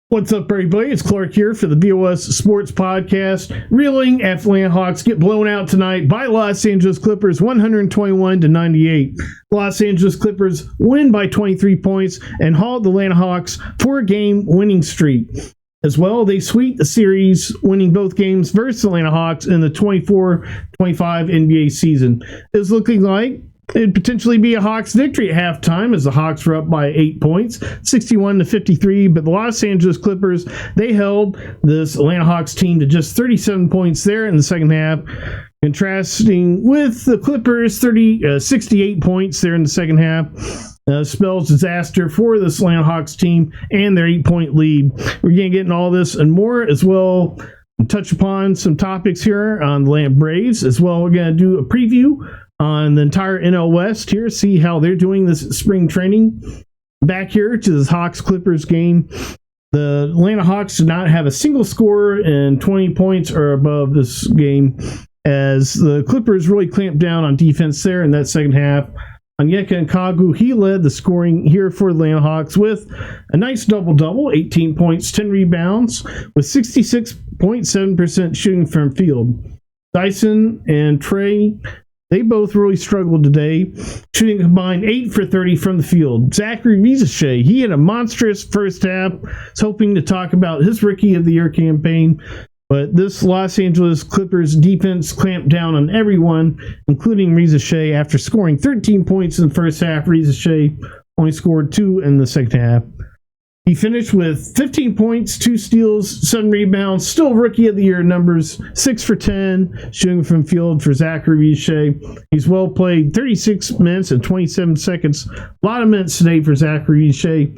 What's up, everybody? It's Clark here for the BOS Sports Podcast. Reeling after Atlanta Hawks get blown out tonight by Los Angeles Clippers, 121-98. Los Angeles Clippers win by 23 points and halt the Atlanta Hawks 4-game winning streak. As well, they sweep the series, winning both games versus the Atlanta Hawks in the 24-25 NBA season. It's looking like it'd potentially be a Hawks victory at halftime as the Hawks were up by 8 points, 61-53. But the Los Angeles Clippers, they held this Atlanta Hawks team to just 37 points there in the second half, contrasting with the Clippers' 68 points there in the second half. Spells disaster for this Atlanta Hawks team and their 8-point lead. We're going to get into all this and more, as well touch upon some topics here on the Atlanta Braves. As well, we're going to do a preview on the entire NL West here, see how they're doing this spring training. Back here to this Hawks-Clippers game. The Atlanta Hawks did not have a single scorer in 20 points or above this game, as the Clippers really clamped down on defense there in that second half. Onyeka Okongwu, he led the scoring here for the Atlanta Hawks with a nice double-double, 18 points, 10 rebounds, with 66.7% shooting from field. Dyson and Trey, they both really struggled today, shooting a combined 8 for 30 from the field. Zachary Risache, he had a monstrous first half. I was hoping to talk about his Rookie of the Year campaign, but this Los Angeles Clippers defense clamped down on everyone, including Risache. After scoring 13 points in the first half, Risache only scored 2 in the second half. He finished with 15 points, 2 steals, 7 rebounds, still Rookie of the Year numbers, 6 for 10, shooting from field for Zachary Risache. He's well played, 36 minutes and 27 seconds. A lot of minutes today for Zachary Risache.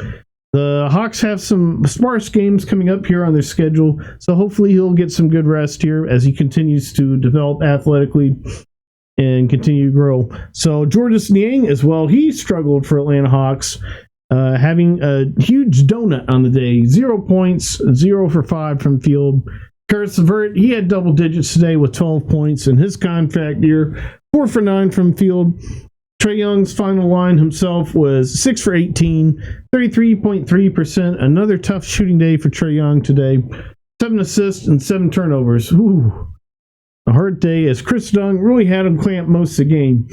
The Hawks have some sparse games coming up here on their schedule, so hopefully he'll get some good rest here as he continues to develop athletically and continue to grow. So Jordan Niang as well, he struggled for Atlanta Hawks. Having a huge donut on the day. 0 points, 0 for 5 from field. Karis LeVert, he had double digits today with 12 points in his contract year. 4 for 9 from field. Trae Young's final line himself was 6 for 18, 33.3%. Another tough shooting day for Trae Young today. 7 assists and 7 turnovers. Ooh, a hard day as Chris Dunn really had him clamp most of the game.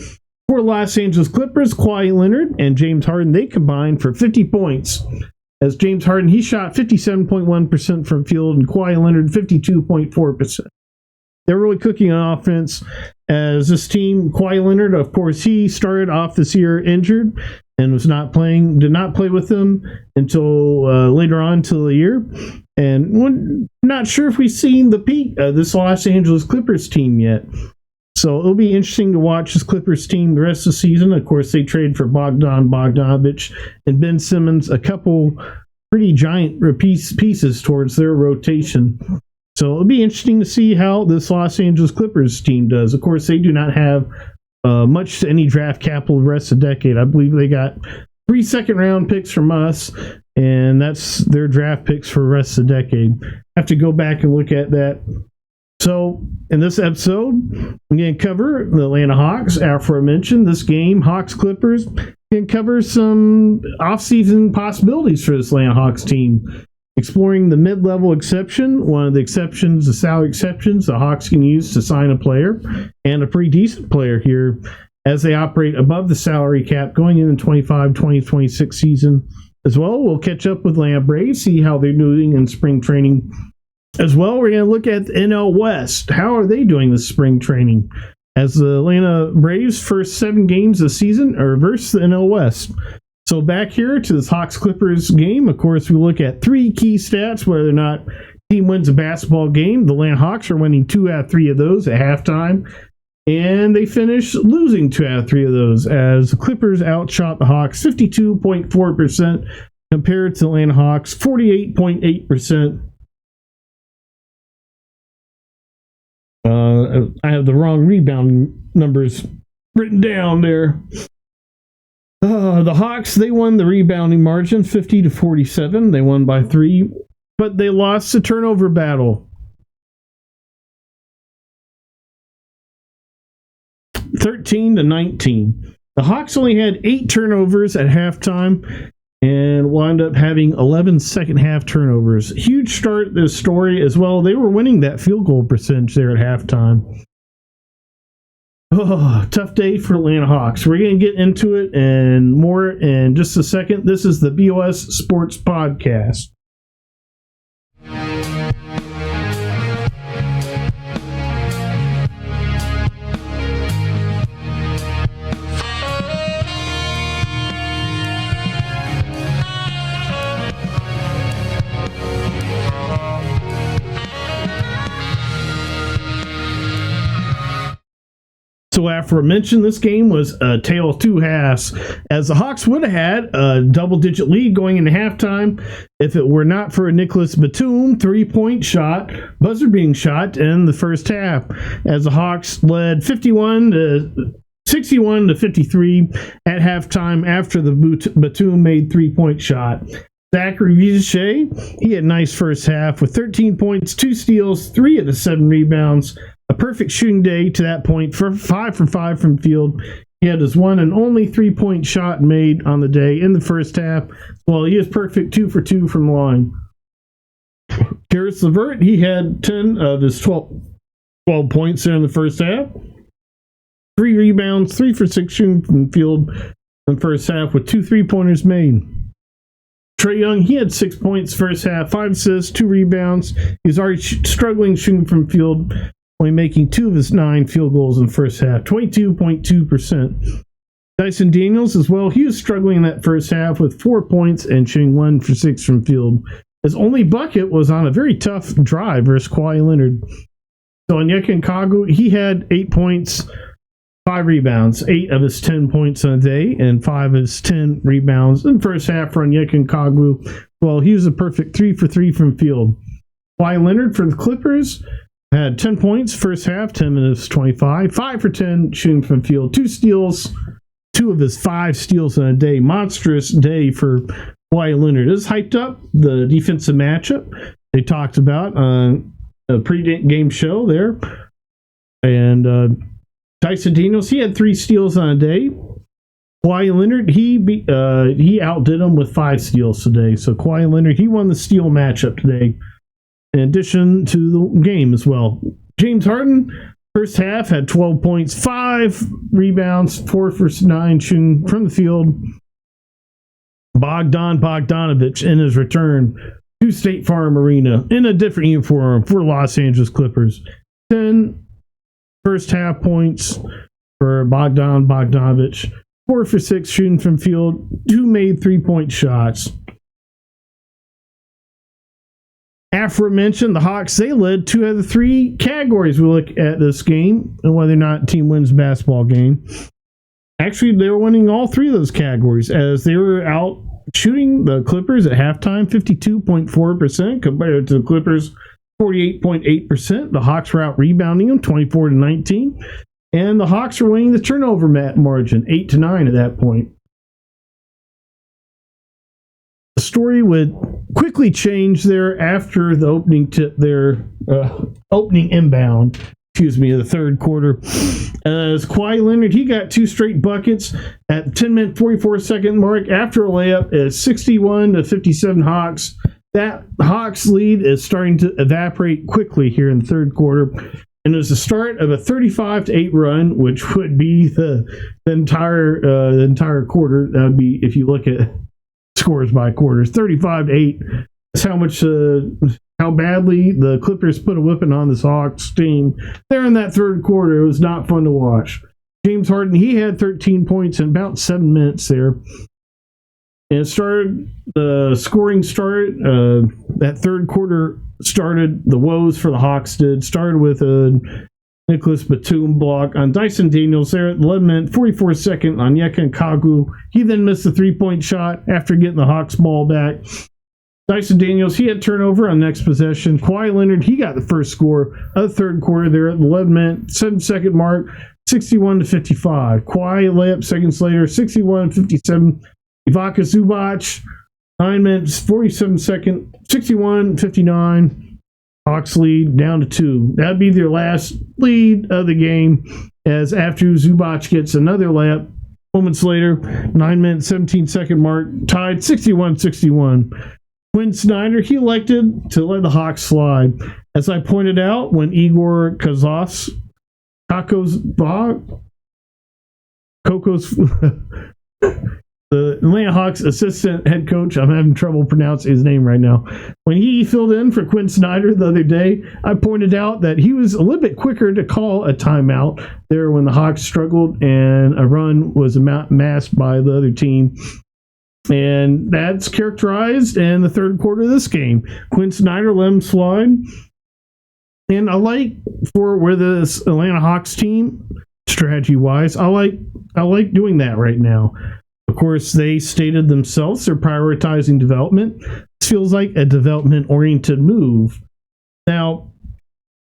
For Los Angeles Clippers, Kawhi Leonard and James Harden, they combined for 50 points. As James Harden, he shot 57.1% from field, and Kawhi Leonard 52.4%. They're really cooking on offense as this team. Kawhi Leonard, of course, he started off this year injured and did not play with them until later on till the year. And we're not sure if we've seen the peak of this Los Angeles Clippers team yet. So it'll be interesting to watch this Clippers team the rest of the season. Of course, they traded for Bogdanovic and Ben Simmons, a couple pretty giant pieces towards their rotation. So it'll be interesting to see how this Los Angeles Clippers team does. Of course, they do not have much to any draft capital the rest of the decade. I believe they got 3 second-round picks from us, and that's their draft picks for the rest of the decade. I have to go back and look at that. So, in this episode, I'm going to cover the Atlanta Hawks. Aforementioned this game, Hawks-Clippers. Going to cover some offseason possibilities for this Atlanta Hawks team. Exploring the mid-level exception, one of the exceptions, the salary exceptions the Hawks can use to sign a player, and a pretty decent player here as they operate above the salary cap going into the 25-26 season. As well, we'll catch up with Atlanta Braves, see how they're doing in spring training. As well, we're going to look at the NL West. How are they doing this spring training? As the Atlanta Braves' first 7 games of the season are versus the NL West. So back here to this Hawks-Clippers game, of course, we look at 3 key stats, whether or not team wins a basketball game. The Atlanta Hawks are winning 2 out of 3 of those at halftime. And they finish losing 2 out of 3 of those as the Clippers outshot the Hawks 52.4% compared to the Atlanta Hawks 48.8%. I have the wrong rebound numbers written down there. The Hawks, they won the rebounding margin 50-47. They won by 3, but they lost the turnover battle. 13-19. The Hawks only had 8 turnovers at halftime, and wound up having 11 second half turnovers. Huge start this story as well. They were winning that field goal percentage there at halftime. Oh, tough day for Atlanta Hawks. We're going to get into it and more in just a second. This is the BOS Sports Podcast. So aforementioned, this game was a tale of two halves, as the Hawks would have had a double-digit lead going into halftime if it were not for a Nicholas Batum three-point shot, buzzer being shot in the first half, as the Hawks led 61 to 53 at halftime after the Batum made three-point shot. Zachary Vichet, he had a nice first half with 13 points, 2 steals, 3 of the 7 rebounds. A perfect shooting day to that point, for 5 for 5 from field. He had his one and only 3-point shot made on the day in the first half. Well, he is perfect 2 for 2 from the line. Karis LeVert, he had 10 of his 12 points there in the first half. 3 rebounds, 3 for 6 shooting from field in the first half with 2 3-pointers made. Trae Young, he had 6 points first half, 5 assists, 2 rebounds. He's already struggling shooting from field, only making 2 of his 9 field goals in the first half, 22.2%. Dyson Daniels as well, he was struggling in that first half with 4 points and shooting 1 for 6 from field. His only bucket was on a very tough drive versus Kawhi Leonard. So Onyeka Okongwu, he had 8 points, 5 rebounds, 8 of his 10 points on the day, and 5 of his 10 rebounds in the first half for Onyeka Okongwu. Well, he was a perfect 3 for 3 from field. Kawhi Leonard for the Clippers had 10 points first half, 10 minutes 25, 5 for 10 shooting from field, 2 steals, 2 of his 5 steals in a day. Monstrous day for Kawhi Leonard. This hyped up the defensive matchup they talked about on a pre-game show there. And Dyson Daniels, he had 3 steals on a day. Kawhi Leonard, he outdid him with 5 steals today. So Kawhi Leonard, he won the steal matchup today, in addition to the game as well. James Harden, first half, had 12 points, 5 rebounds, 4 for 9 shooting from the field. Bogdanovich in his return to State Farm Arena in a different uniform for Los Angeles Clippers. 10 first half points for Bogdanovich, 4 for 6 shooting from field, 2 made 3-point shots. Aforementioned, the Hawks, they led 2 out of the 3 categories we look at this game and whether or not a team wins a basketball game. Actually, they were winning all 3 of those categories as they were out shooting the Clippers at halftime 52.4% compared to the Clippers 48.8%. The Hawks were out rebounding them 24-19, and the Hawks were winning the turnover margin 8-9 at that point. The story would quickly change there after the opening inbound, of the third quarter. As Kawhi Leonard, he got 2 straight buckets at the 10-minute, 44-second mark after a layup at 61-57 Hawks. That Hawks lead is starting to evaporate quickly here in the third quarter. And it was the start of a 35-8 run, which would be the entire quarter. That would be, if you look at scores by quarters, 35-8. That's how badly the Clippers put a whipping on this Hawks team there in that third quarter. It was not fun to watch. James Harden, he had 13 points in about 7 minutes there. And the scoring started. That third quarter started, the woes for the Hawks started with a Nicholas Batum block on Dyson Daniels there at 11-minute, 44-second on Onyeka Okongwu. He then missed the 3-point shot after getting the Hawks ball back. Dyson Daniels, he had turnover on next possession. Kawhi Leonard, he got the first score of the third quarter there at the 11-minute, 7-second mark, 61-55. Kawhi layup seconds later, 61-57. Ivica Zubac, 9 minutes, 47 seconds, 61-59. Hawks lead down to 2. That'd be their last lead of the game, as after Zubac gets another layup, Moments later, 9-minute, 17-second mark, tied 61-61. Quinn Snyder, he elected to let the Hawks slide. As I pointed out, when Igor Kokos, the Atlanta Hawks assistant head coach, I'm having trouble pronouncing his name right now. When he filled in for Quinn Snyder the other day, I pointed out that he was a little bit quicker to call a timeout there when the Hawks struggled and a run was amassed by the other team. And that's characterized in the third quarter of this game. Quinn Snyder let him slide. And I like for where this Atlanta Hawks team, strategy-wise, I like doing that right now. Of course, they stated themselves they're prioritizing development. This feels like a development-oriented move. Now,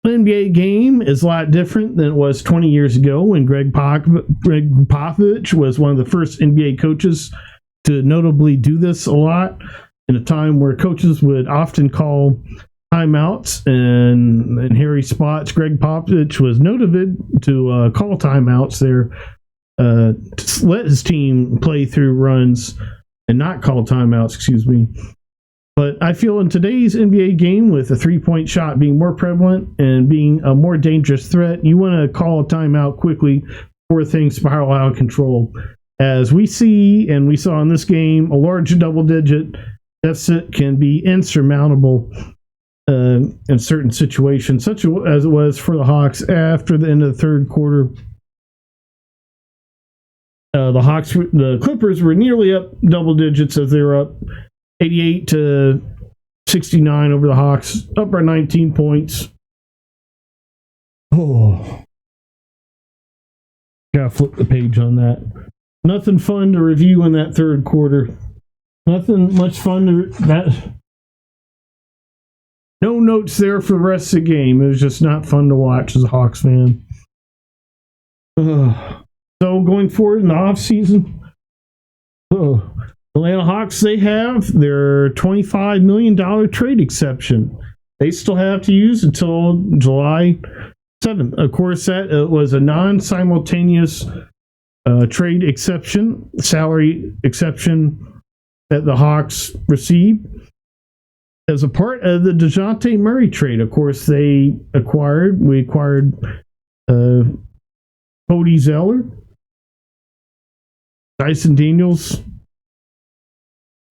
the NBA game is a lot different than it was 20 years ago when Greg Popovich was one of the first NBA coaches to notably do this a lot, in a time where coaches would often call timeouts, and in hairy spots, Greg Popovich was noted to call timeouts there to let his team play through runs and not call timeouts, But I feel in today's NBA game, with a three-point shot being more prevalent and being a more dangerous threat, you want to call a timeout quickly before things spiral out of control. As we see, and we saw in this game, a large double-digit deficit can be insurmountable in certain situations, such as it was for the Hawks after the end of the third quarter. The Clippers were nearly up double digits as they were up 88-69 over the Hawks, up by 19 points. Oh, gotta flip the page on that. Nothing fun to review in that third quarter. Nothing much fun to no notes there for the rest of the game. It was just not fun to watch as a Hawks fan. So going forward in the offseason, Atlanta Hawks, they have their $25 million trade exception. They still have to use until July 7th. Of course, that was a non-simultaneous trade exception, salary exception that the Hawks received as a part of the DeJounte Murray trade. Of course, we acquired Cody Zeller, Dyson Daniels,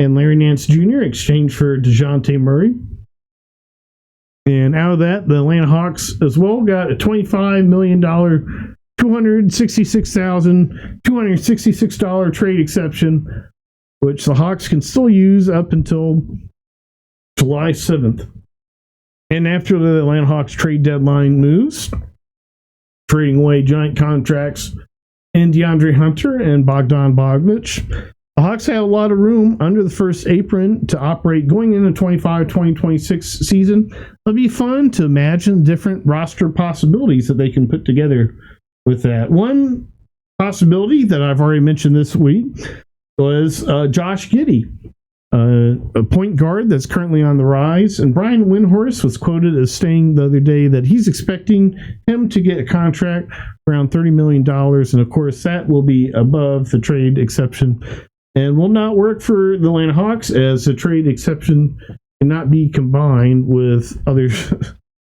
and Larry Nance Jr. in exchange for DeJounte Murray. And out of that, the Atlanta Hawks as well got a $25 million, $266,266 trade exception, which the Hawks can still use up until July 7th. And after the Atlanta Hawks trade deadline moves, trading away giant contracts in DeAndre Hunter and Bogdan Bogdanovic, the Hawks had a lot of room under the first apron to operate going into the 25-2026 season. It'll be fun to imagine different roster possibilities that they can put together with that. One possibility that I've already mentioned this week was Josh Giddey, a point guard that's currently on the rise. And Brian Windhorst was quoted as saying the other day that he's expecting him to get a contract around $30 million. And of course, that will be above the trade exception and will not work for the Atlanta Hawks, as the trade exception cannot be combined with others.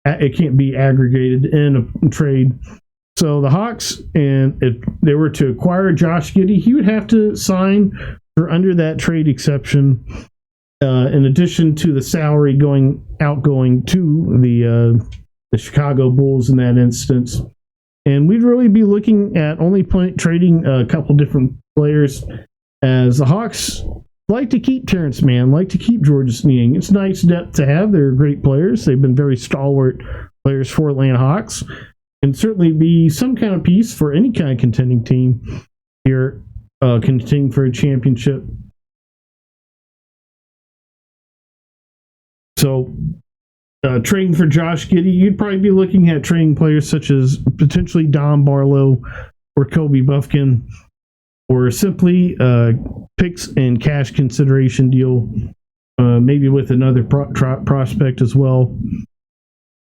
It can't be aggregated in a trade. So the Hawks, and if they were to acquire Josh Giddey, he would have to sign for under that trade exception, in addition to the salary outgoing to the Chicago Bulls in that instance. And we'd really be looking at only trading a couple different players, as the Hawks like to keep Terrence Mann, like to keep Georges Niang. It's nice depth to have. They're great players. They've been very stalwart players for Atlanta Hawks, and certainly be some kind of piece for any kind of contending team here, contending for a championship. So, trading for Josh Giddey, you'd probably be looking at trading players such as potentially Don Barlow or Kobe Buffkin, or simply picks and cash consideration deal, maybe with another prospect as well.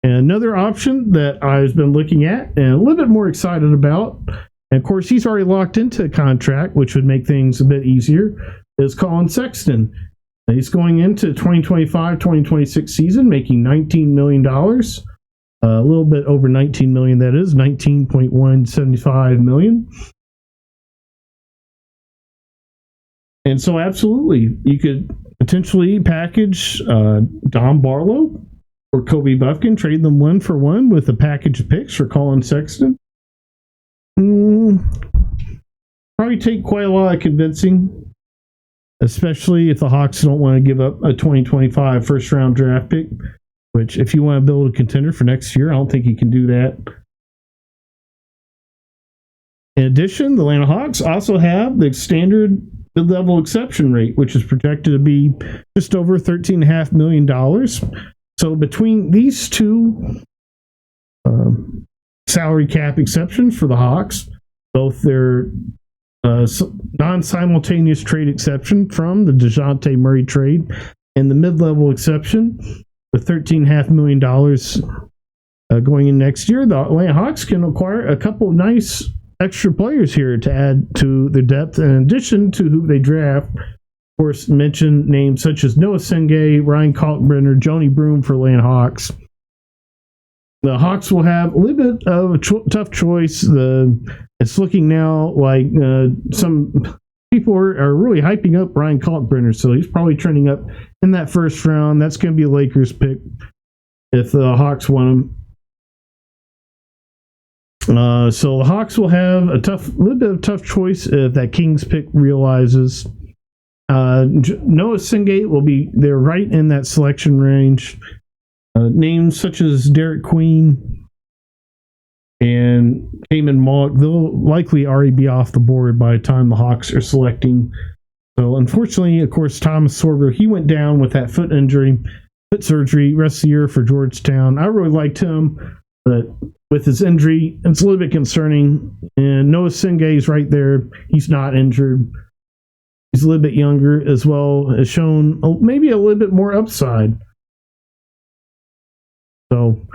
And another option that I've been looking at and a little bit more excited about And of course, he's already locked into a contract, which would make things a bit easier, is Colin Sexton. He's going into 2025-2026 season making $19 million. A little bit over $19 million, that is, $19.175 million. And so, absolutely, you could potentially package Dom Barlow or Kobe Buffkin, trade them 1-for-1 with a package of picks for Colin Sexton. Probably take quite a lot of convincing, especially if the Hawks don't want to give up a 2025 first-round draft pick, which, if you want to build a contender for next year, I don't think you can do that. In addition, the Atlanta Hawks also have the standard mid-level exception rate, which is projected to be just over $13.5 million. So between these two salary cap exceptions for the Hawks, both their non-simultaneous trade exception from the DeJounte Murray trade and the mid-level exception with $13.5 million going in next year, the Atlanta Hawks can acquire a couple of nice extra players here to add to their depth, in addition to who they draft. Of course, mention names such as Noah Sengay, Ryan Kalkbrenner, Joni Broom for Atlanta Hawks. The Hawks will have a little bit of a tough choice. It's looking now like some people are really hyping up Ryan Kalkbrenner, so he's probably trending up in that first round. That's going to be a Lakers pick if the Hawks want him. So the Hawks will have a little bit of a tough choice if that Kings pick realizes. Noah Sengate will be there right in that selection range. Names such as Derek Queen and Eamon Malik, they'll likely already be off the board by the time the Hawks are selecting. So unfortunately, of course, Thomas Sorber, he went down with that foot surgery, rest of the year for Georgetown. I really liked him, but with his injury, it's a little bit concerning. And Noah Sengay is right there. He's not injured. He's a little bit younger as well, has shown maybe a little bit more upside. So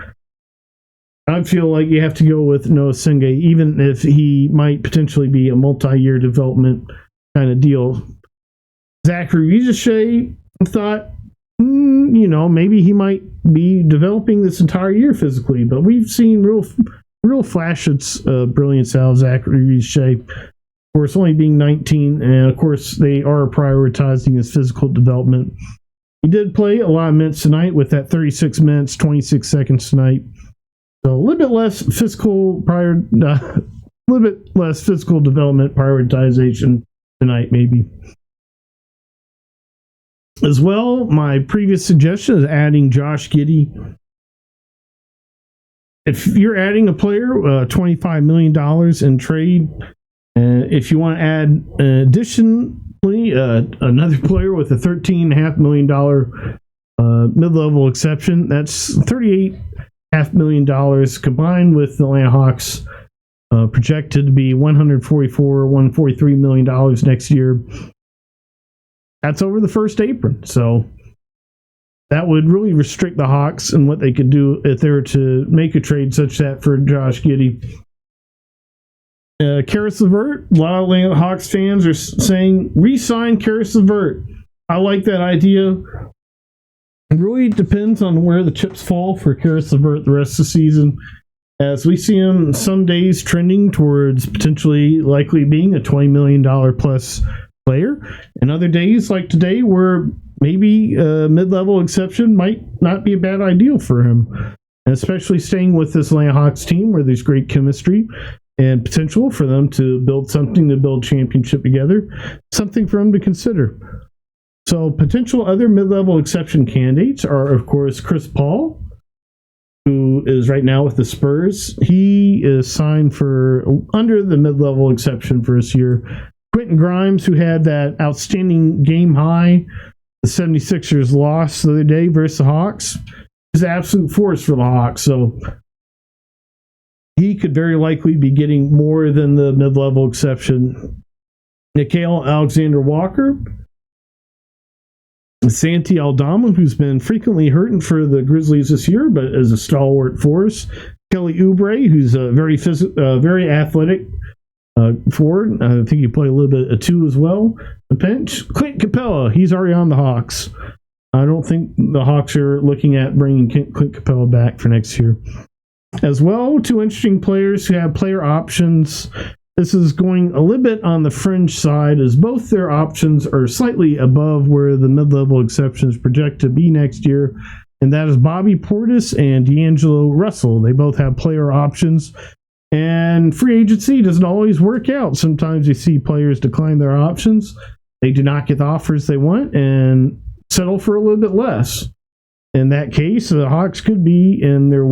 I feel like you have to go with Noah Sengay, even if he might potentially be a multi-year development kind of deal. Zachary Rizachet thought, maybe he might be developing this entire year physically, but we've seen real flashes of brilliance out of Zachary Rizachet. Of course, only being 19, and of course, they are prioritizing his physical development. He did play a lot of minutes tonight with that 36 minutes, 26 seconds tonight. So a little bit less physical development prioritization tonight, maybe. As well, my previous suggestion is adding Josh Giddey. If you're adding a player, $25 million in trade, if you want to add additionally another player with a $13.5 million mid-level exception, that's $38.5 million combined with the Atlanta Hawks projected to be $143 million next year. That's over the first apron, so that would really restrict the Hawks and what they could do if they were to make a trade such that for Josh Giddey. Karis LeVert, a lot of Atlanta Hawks fans are saying, re-sign Karis LeVert. I like that idea. It really depends on where the chips fall for Karis LeVert the rest of the season, as we see him some days trending towards potentially likely being a $20 million plus player, and other days like today where maybe a mid-level exception might not be a bad idea for him, and especially staying with this Atlanta Hawks team where there's great chemistry and potential for them to build championship together, something for them to consider. So potential other mid-level exception candidates are, of course, Chris Paul, who is right now with the Spurs. He is signed for under the mid-level exception for this year. Quentin Grimes, who had that outstanding game high, the 76ers lost the other day versus the Hawks, is an absolute force for the Hawks. So he could very likely be getting more than the mid-level exception. Nickeil Alexander-Walker, Santi Aldama, who's been frequently hurting for the Grizzlies this year, but is a stalwart force. Kelly Oubre, who's a very athletic forward. I think he played a little bit of 2 as well. The bench, Clint Capella, he's already on the Hawks. I don't think the Hawks are looking at bringing Clint Capella back for next year. As well, 2 interesting players who have player options. This is going a little bit on the fringe side, as both their options are slightly above where the mid-level exceptions project to be next year, and that is Bobby Portis and D'Angelo Russell. They both have player options, and free agency doesn't always work out. Sometimes you see players decline their options. They do not get the offers they want and settle for a little bit less. In that case, the Hawks could be in their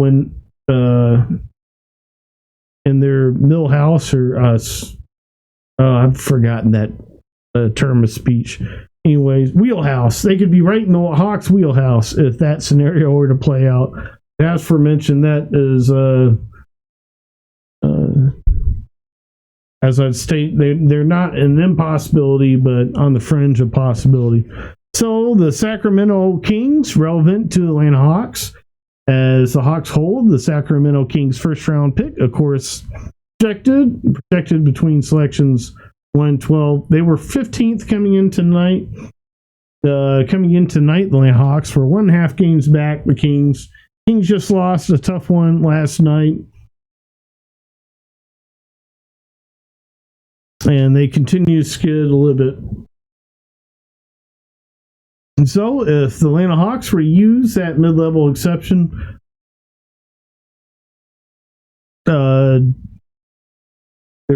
Millhouse or I've forgotten that term of speech. Anyways, wheelhouse. They could be right in the Hawks' wheelhouse if that scenario were to play out. As for mentioned, that is, as I'd state, they're not an impossibility, but on the fringe of possibility. So the Sacramento Kings, relevant to the Atlanta Hawks, as the Hawks hold the Sacramento Kings first round pick, of course, protected between selections 1 and 12. They were 15th coming in tonight. The Atlanta Hawks were 1.5 games back. The Kings just lost a tough one last night, and they continue to skid a little bit. And so, if the Atlanta Hawks were to use that mid-level exception, their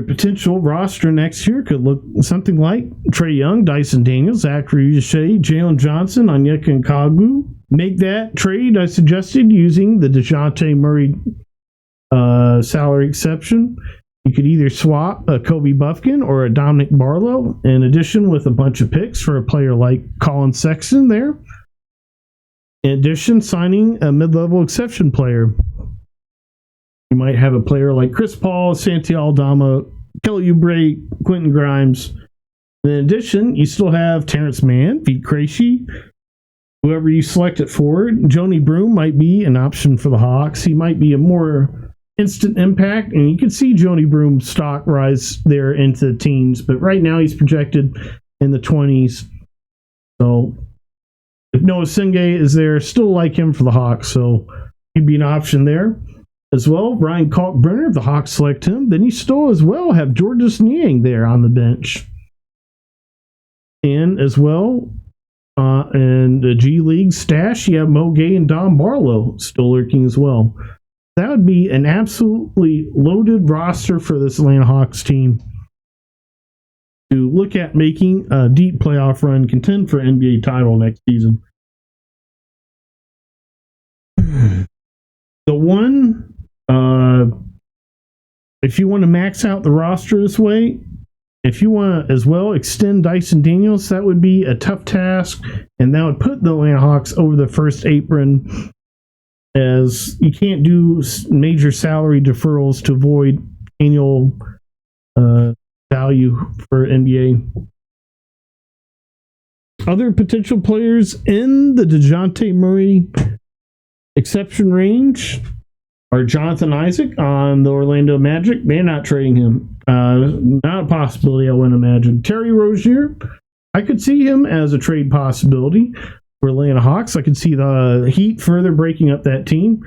potential roster next year could look something like Trae Young, Dyson Daniels, Zachary Richey, Jalen Johnson, Onyeka Okongwu. Make that trade I suggested using the DeJounte Murray salary exception. You could either swap a Kobe Buffkin or a Dominic Barlow, in addition with a bunch of picks for a player like Colin Sexton there. In addition, signing a mid-level exception player. You might have a player like Chris Paul, Santi Aldama, Kelly Oubre, Quentin Grimes. In addition, you still have Terrence Mann, Pete Krejci, whoever you select it for. Joni Broom might be an option for the Hawks. He might be a more instant impact, and you can see Joni Broom's stock rise there into the teens, but right now he's projected in the 20s. So if Noah Singay is there, still like him for the Hawks, so he'd be an option there. As well, Ryan Kalkbrenner, if the Hawks select him, then you still as well have Georges Niang there on the bench. And as well, in the G League stash, you have Mo Gay and Don Barlow still lurking as well. That would be an absolutely loaded roster for this Atlanta Hawks team to look at making a deep playoff run, contend for NBA title next season. The one, if you want to max out the roster this way, if you want to as well extend Dyson Daniels, that would be a tough task, and that would put the Atlanta Hawks over the first apron, as you can't do major salary deferrals to avoid annual value for NBA. Other potential players in the DeJounte Murray exception range are Jonathan Isaac on the Orlando Magic. They're not trading him. Not a possibility, I wouldn't imagine. Terry Rozier, I could see him as a trade possibility for Atlanta Hawks. I could see the Heat further breaking up that team,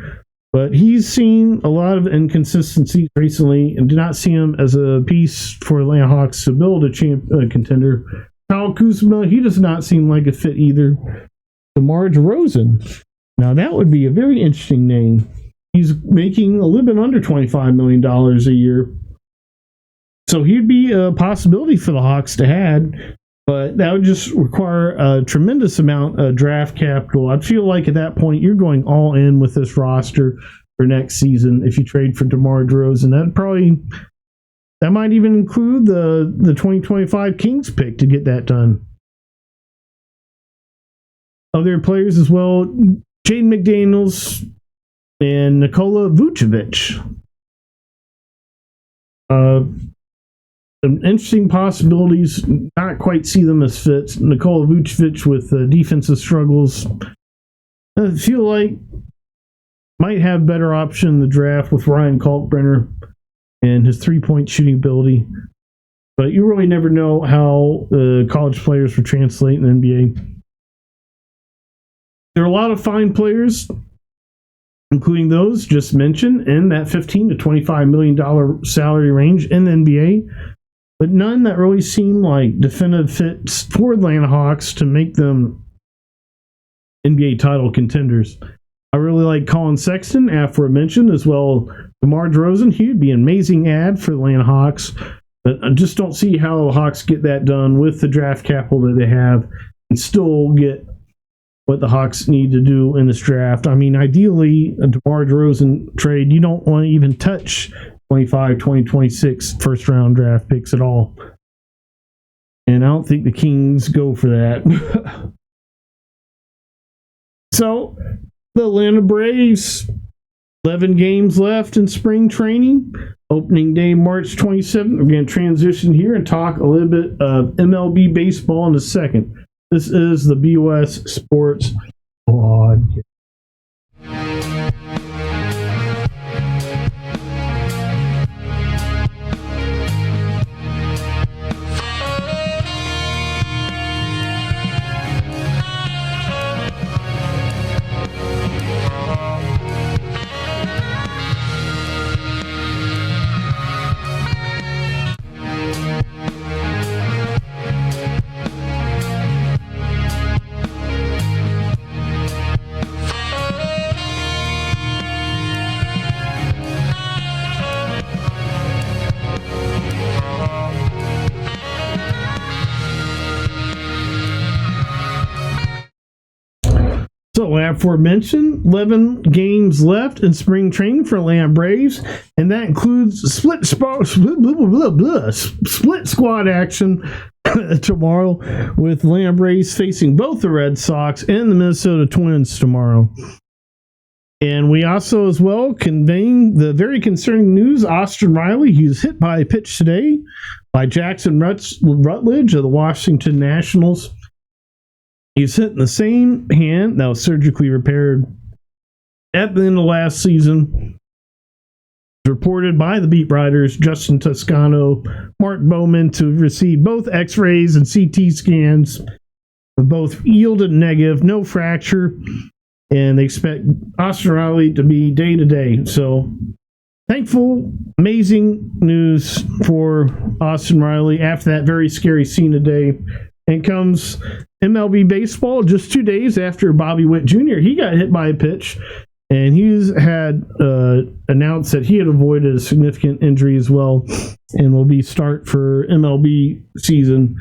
but he's seen a lot of inconsistencies recently and do not see him as a piece for Atlanta Hawks to build a contender. Kyle Kuzma, he does not seem like a fit either. DeMar DeRozan, now that would be a very interesting name. He's making a little bit under $25 million a year, so he'd be a possibility for the Hawks to add. But that would just require a tremendous amount of draft capital. I feel like at that point you're going all in with this roster for next season if you trade for DeMar DeRozan. That might even include the 2025 Kings pick to get that done. Other players as well, Jaden McDaniels and Nikola Vucevic. Some interesting possibilities. Not quite see them as fits. Nikola Vucevic with defensive struggles. I feel like might have better option in the draft with Ryan Kalkbrenner and his 3-point shooting ability. But you really never know how college players will translate in the NBA. There are a lot of fine players, including those just mentioned, in that $15 to $25 million salary range in the NBA, but none that really seem like definitive fits for Atlanta Hawks to make them NBA title contenders. I really like Colin Sexton, aforementioned, as well as DeMar DeRozan. He would be an amazing ad for the Atlanta Hawks, but I just don't see how the Hawks get that done with the draft capital that they have and still get what the Hawks need to do in this draft. I mean, ideally, a DeMar DeRozan trade, you don't want to even touch 25, 2026 first-round draft picks at all. And I don't think the Kings go for that. So, the Atlanta Braves, 11 games left in spring training. Opening day, March 27th. We're going to transition here and talk a little bit of MLB baseball in a second. This is the BOS Sports Podcast. So, aforementioned, 11 games left in spring training for Atlanta Braves, and that includes split squad action tomorrow, with Atlanta Braves facing both the Red Sox and the Minnesota Twins tomorrow. And we also, as well, conveying the very concerning news, Austin Riley, he's hit by a pitch today by Jackson Rutledge of the Washington Nationals. He's hit in the same hand that was surgically repaired at the end of last season. Reported by the beat writers Justin Toscano, Mark Bowman, to receive both X-rays and CT scans. Both yielded negative, no fracture, and they expect Austin Riley to be day-to-day. So, thankful, amazing news for Austin Riley after that very scary scene today. And comes MLB baseball just 2 days after Bobby Witt Jr. He got hit by a pitch, and he's had announced that he had avoided a significant injury as well, and will be start for MLB season.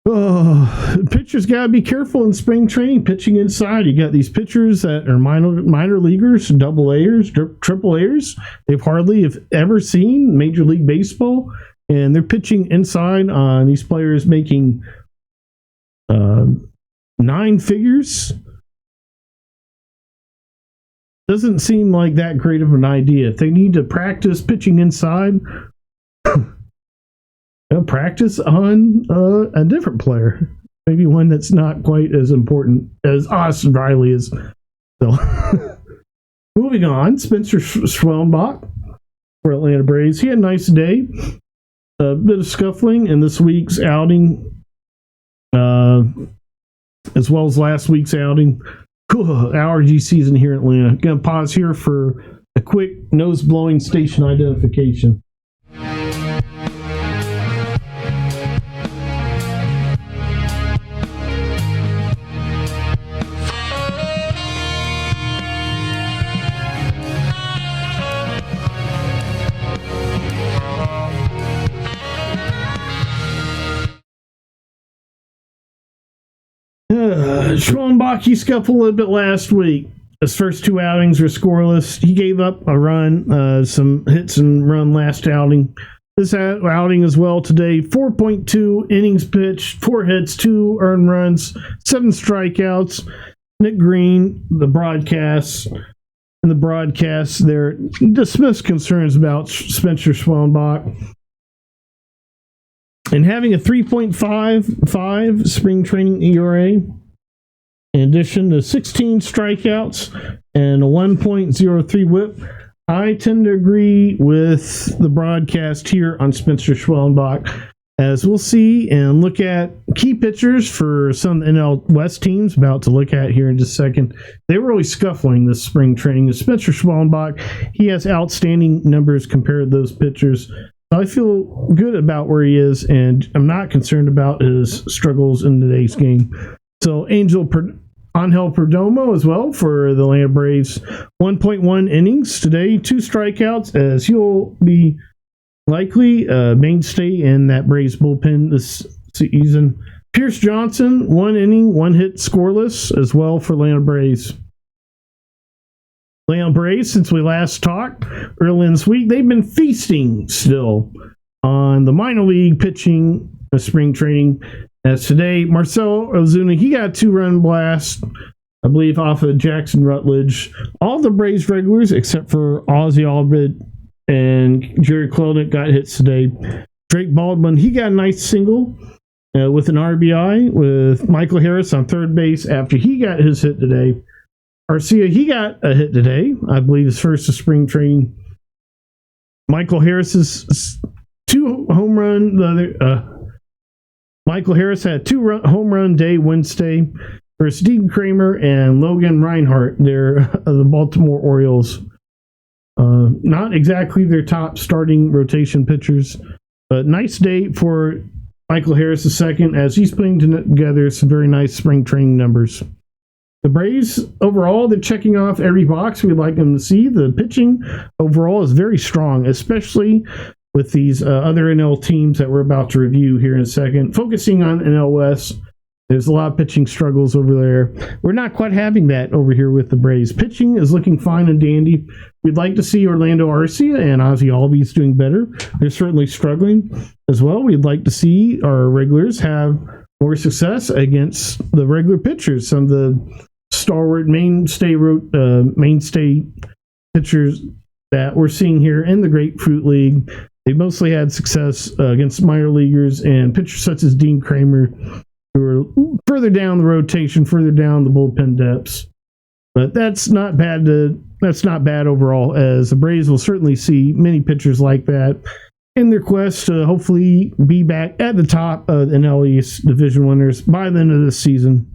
Pitchers got to be careful in spring training, pitching inside. You got these pitchers that are minor leaguers, double A's, triple A's. They've hardly have ever seen Major League Baseball. And they're pitching inside on these players making 9 figures. Doesn't seem like that great of an idea. If they need to practice pitching inside, practice on a different player. Maybe one that's not quite as important as Austin Riley is. So, moving on, Spencer Schwellenbach for Atlanta Braves. He had a nice day. A bit of scuffling in this week's outing, as well as last week's outing. Allergy season here in Atlanta. Gonna pause here for a quick nose-blowing station identification. Schwellenbach, he scuffled a little bit last week. His first 2 outings were scoreless. He gave up a run, some hits and run last outing. This outing as well today, 4.2 innings pitched, 4 hits, 2 earned runs, 7 strikeouts. Nick Green, the broadcast there dismissed concerns about Spencer Schwellenbach. And having a 3.55 spring training ERA, in addition to 16 strikeouts and a 1.03 whip, I tend to agree with the broadcast here on Spencer Schwellenbach, as we'll see and look at key pitchers for some NL West teams about to look at here in just a second. They were really scuffling this spring training. Spencer Schwellenbach, he has outstanding numbers compared to those pitchers. I feel good about where he is, and I'm not concerned about his struggles in today's game. So Angel Perdomo as well for the Atlanta Braves. 1.1 innings today, 2 strikeouts, as he'll be likely a mainstay in that Braves bullpen this season. Pierce Johnson, 1 inning, 1 hit, scoreless as well for Atlanta Braves. Atlanta Braves, since we last talked early in this week, they've been feasting still on the minor league pitching of spring training. As today, Marcell Ozuna, he got a 2-run blast, I believe, off of Jackson Rutledge. All the Braves regulars, except for Ozzie Albert and Jerry Clelnick, got hits today. Drake Baldwin, he got a nice single with an RBI with Michael Harris on third base after he got his hit today. Arcia, he got a hit today, I believe his first of spring training. Michael Harris's 2 home run, Michael Harris had 2 home run day Wednesday versus Dean Kramer and Logan Reinhart. They're the Baltimore Orioles. Not exactly their top starting rotation pitchers, but nice day for Michael Harris II as he's putting together some very nice spring training numbers. The Braves, overall, they're checking off every box we'd like them to see. The pitching overall is very strong, especially with these other NL teams that we're about to review here in a second. Focusing on NL West, there's a lot of pitching struggles over there. We're not quite having that over here with the Braves. Pitching is looking fine and dandy. We'd like to see Orlando Arcia and Ozzie Albies doing better. They're certainly struggling as well. We'd like to see our regulars have more success against the regular pitchers. Some of the stalwart mainstay pitchers that we're seeing here in the Grapefruit League. They mostly had success against minor leaguers and pitchers such as Dean Kramer, who are further down the rotation, further down the bullpen depths. But that's not bad overall, as the Braves will certainly see many pitchers like that in their quest to hopefully be back at the top of the NL East division winners by the end of this season.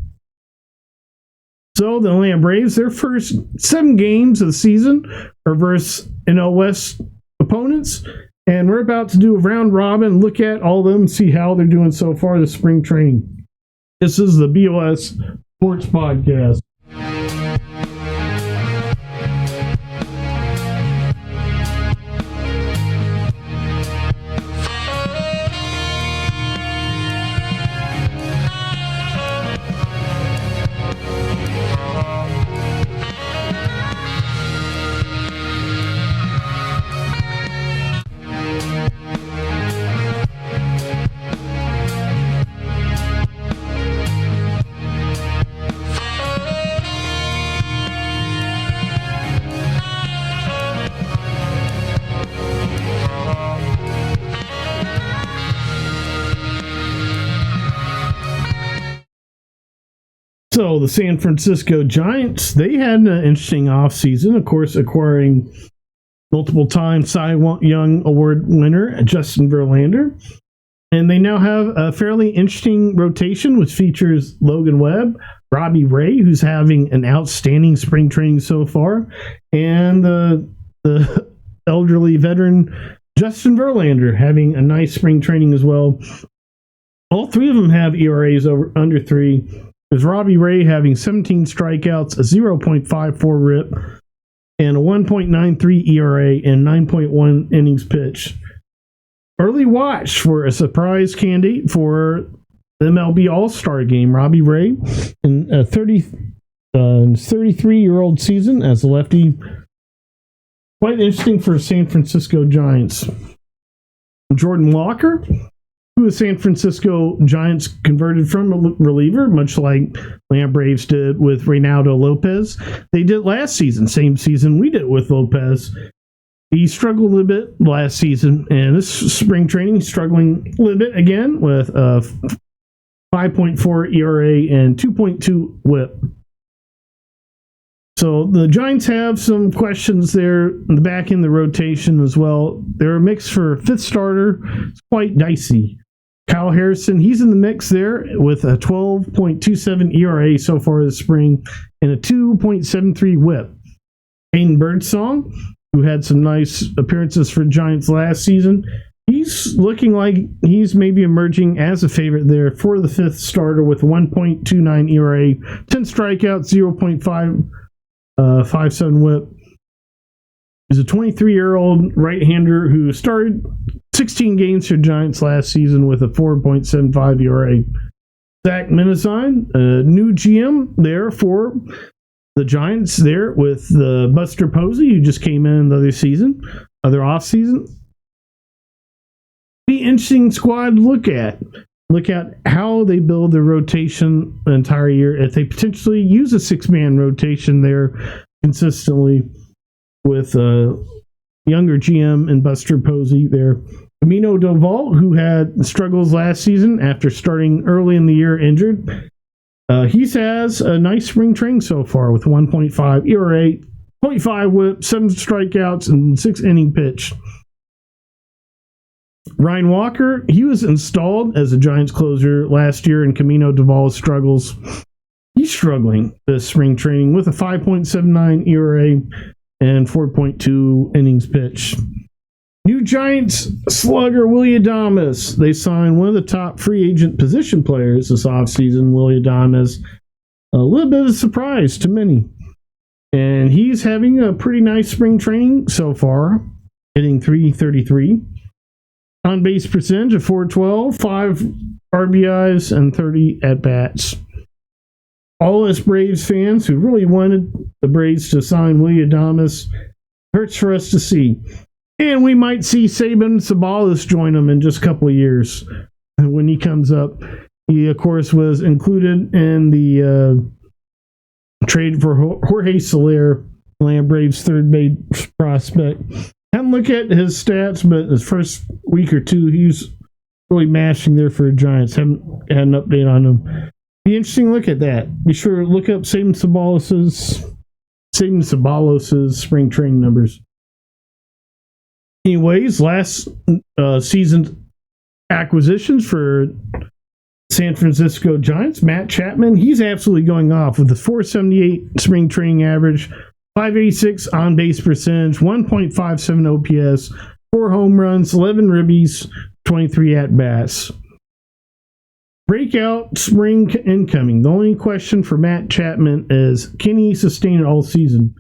So the Atlanta Braves, their first 7 games of the season are versus NL West opponents. And we're about to do a round robin, look at all of them, see how they're doing so far this spring training. This is the BOS Sports Podcast. So the San Francisco Giants, they had an interesting offseason, of course, acquiring multiple-time Cy Young Award winner Justin Verlander. And they now have a fairly interesting rotation, which features Logan Webb, Robbie Ray, who's having an outstanding spring training so far, and the elderly veteran Justin Verlander having a nice spring training as well. All 3 of them have ERAs under 3. There's Robbie Ray having 17 strikeouts, a 0.54 RIP, and a 1.93 ERA and 9.1 innings pitched. Early watch for a surprise candidate for the MLB All-Star game. Robbie Ray, in a 33-year-old season as a lefty. Quite interesting for San Francisco Giants. Jordan Walker, who the San Francisco Giants converted from a reliever, much like Atlanta Braves did with Reynaldo Lopez. They did last season, same season we did with Lopez. He struggled a little bit last season, and this spring training, he's struggling a little bit again with a 5.4 ERA and 2.2 WHIP. So the Giants have some questions there in the back end of the rotation as well. They're a mix for fifth starter. It's quite dicey. Kyle Harrison, he's in the mix there with a 12.27 ERA so far this spring and a 2.73 whip. Hayden Birdsong, who had some nice appearances for Giants last season, he's looking like he's maybe emerging as a favorite there for the fifth starter with 1.29 ERA, 10 strikeouts, 0.57 whip. He's a 23-year-old right-hander who started 16 games for Giants last season with a 4.75 ERA. Zach Minazine, a new GM there for the Giants there with Buster Posey, who just came in the other offseason. Be interesting squad to look at. Look at how they build their rotation the entire year. If they potentially use a 6-man rotation there consistently with a younger GM and Buster Posey there. Camino Doval, who had struggles last season after starting early in the year injured. He has a nice spring training so far with 1.5 ERA, 0.5 whip, 7 strikeouts, and 6 inning pitch. Ryan Walker, he was installed as a Giants closer last year in Camino Doval's struggles. He's struggling this spring training with a 5.79 ERA and 4.2 innings pitched. New Giants slugger Willy Adames. They signed one of the top free agent position players this offseason, Willy Adames. A little bit of a surprise to many. And he's having a pretty nice spring training so far, hitting .333. On-base percentage of .412, 5 RBIs, and 30 at-bats. All us Braves fans who really wanted the Braves to sign Willy Adames, hurts for us to see. And we might see Saban Sabalas join them in just a couple of years when he comes up. He, of course, was included in the trade for Jorge Soler, Atlanta Braves' third base prospect. Haven't looked at his stats, but his first week or two, he's really mashing there for the Giants. Haven't had an update on him. Be interesting to look at that. Be sure to look up Saban Sabalos' spring training numbers. Anyways, last season's acquisitions for San Francisco Giants, Matt Chapman, he's absolutely going off with a .478 spring training average, .586 on-base percentage, 1.57 OPS, 4 home runs, 11 ribbies, 23 at-bats. Breakout spring incoming. The only question for Matt Chapman is, can he sustain it all season?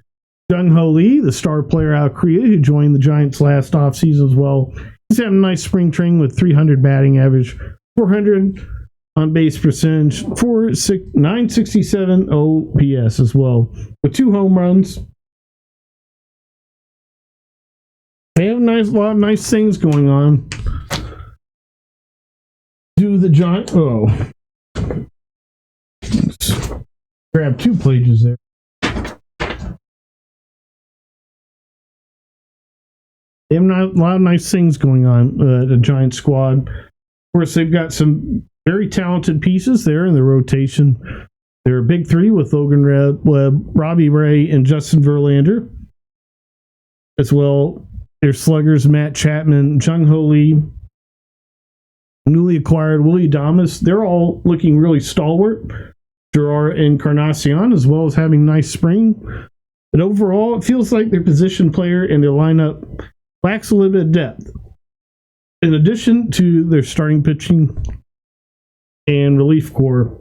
Jung-Ho Lee, the star player out of Korea who joined the Giants last offseason as well, he's having a nice spring training with .300 batting average, 400 on-base percentage, 967 OPS as well, with 2 home runs. They have a lot of nice things going on. Do the Giants... Oh. Grab 2 pages there. They have a lot of nice things going on, the Giants squad. Of course, they've got some very talented pieces there in the rotation. They're a big 3 with Logan Webb, Robbie Ray, and Justin Verlander. As well, their sluggers, Matt Chapman, Jung-Ho Lee, newly acquired Willy Adames. They're all looking really stalwart. Gerard Encarnacion, as well as having nice spring. But overall, it feels like their position player and their lineup lacks a little bit of depth. In addition to their starting pitching and relief corps.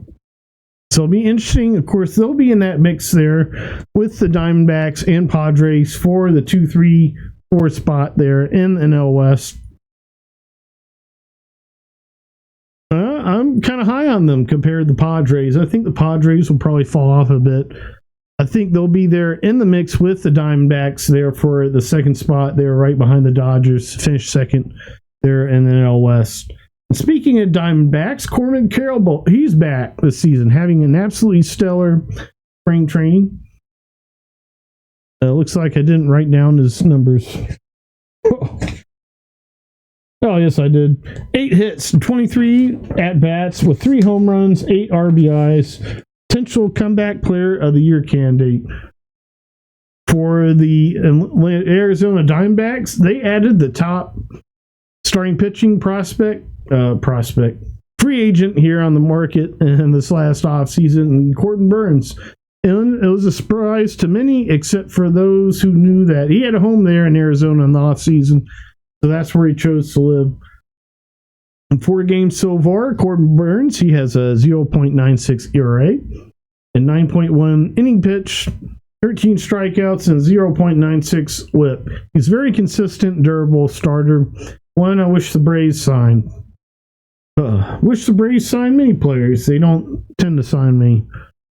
So it'll be interesting. Of course, they'll be in that mix there with the Diamondbacks and Padres for the 2, 3, 4 spot there in the NL West. I'm kind of high on them compared to the Padres. I think the Padres will probably fall off a bit. I think they'll be there in the mix with the Diamondbacks there for the second spot. They're right behind the Dodgers, finished second there in the NL West. And speaking of Diamondbacks, Corbin Carroll, he's back this season, having an absolutely stellar spring training. Looks like I didn't write down his numbers. Oh, yes, I did. 8 hits, 23 at-bats with 3 home runs, 8 RBIs. Potential comeback player of the year candidate. For the Arizona Diamondbacks, they added the top starting pitching prospect, free agent here on the market in this last offseason, Corbin Burnes. And it was a surprise to many, except for those who knew that he had a home there in Arizona in the offseason. So that's where he chose to live. In 4 games so far, Corbin Burnes, he has a 0.96 ERA and 9.1 inning pitch, 13 strikeouts, and 0.96 whip. He's a very consistent, durable starter. One I wish the Braves signed. Wish the Braves signed many players. They don't tend to sign many.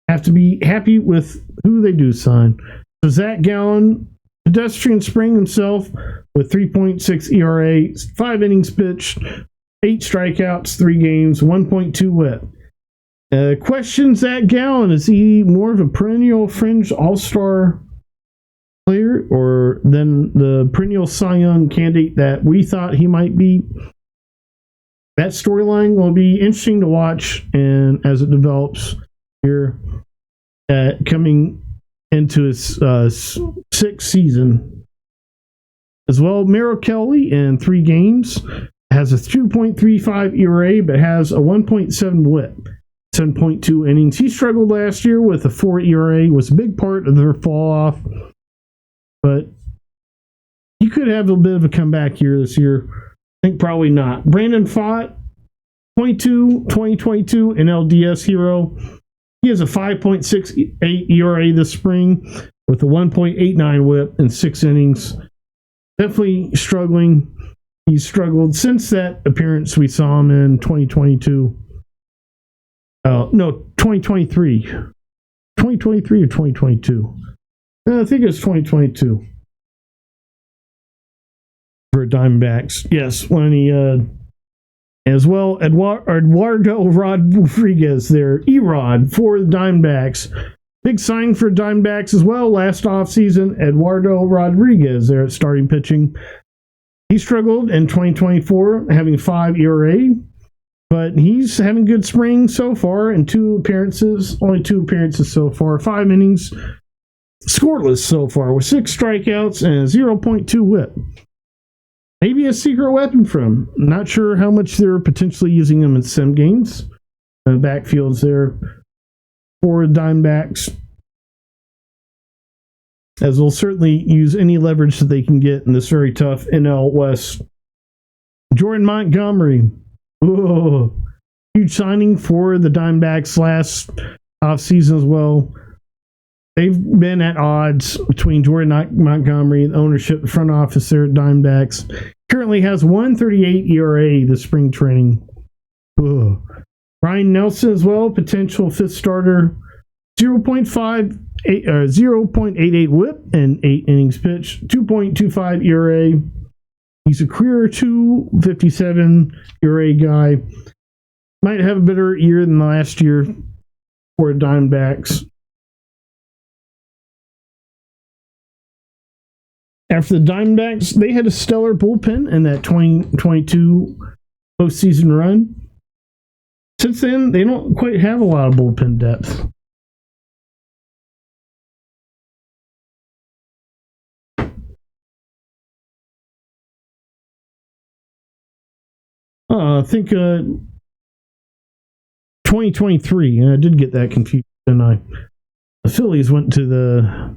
Have to be happy with who they do sign. So Zach Gallen, pedestrian spring himself with 3.6 ERA, 5 innings pitched, 8 strikeouts, 3 games, 1.2 whip. Question Zach Gallen, is he more of a perennial fringe all-star player or than the perennial Cy Young candidate that we thought he might be? That storyline will be interesting to watch and as it develops here coming into his 6th season. As well, Merrill Kelly in 3 games has a 2.35 ERA but has a 1.7 whip, 7.2 innings. He struggled last year with a 4 ERA, was a big part of their fall off, but he could have a bit of a comeback year this year. I think probably not. Brandon Pfaadt, 2022 an LDS hero. He has a 5.68 ERA this spring with a 1.89 whip in 6 innings. Definitely struggling. He's struggled since that appearance we saw him in 2022. 2023. 2023 or 2022? I think it was 2022. For Diamondbacks. Yes, when he as well, Eduardo Rodriguez there, Erod for the Diamondbacks. Big signing for Diamondbacks as well last offseason, Eduardo Rodriguez there at starting pitching. He struggled in 2024, having 5 ERA, but he's having good spring so far in 2 appearances, only 2 appearances so far, 5 innings, scoreless so far with 6 strikeouts and a 0.2 whip. Maybe a secret weapon for him. Not sure how much they're potentially using him in sim games. Backfields there for Diamondbacks. As they'll certainly use any leverage that they can get in this very tough NL West. Jordan Montgomery. Whoa. Huge signing for the Diamondbacks last offseason as well. They've been at odds between Jordan Montgomery and the ownership, the front office there at Diamondbacks. Currently has 1.38 ERA this spring training. Ugh. Ryan Nelson as well, potential 5th starter. 0.88 whip and 8 innings pitched. 2.25 ERA. He's a career 2.57 ERA guy. Might have a better year than last year for Diamondbacks. After the Diamondbacks, they had a stellar bullpen in that 2022 postseason run. Since then, they don't quite have a lot of bullpen depth. I think 2023, and I did get that confused, didn't I? The Phillies went to the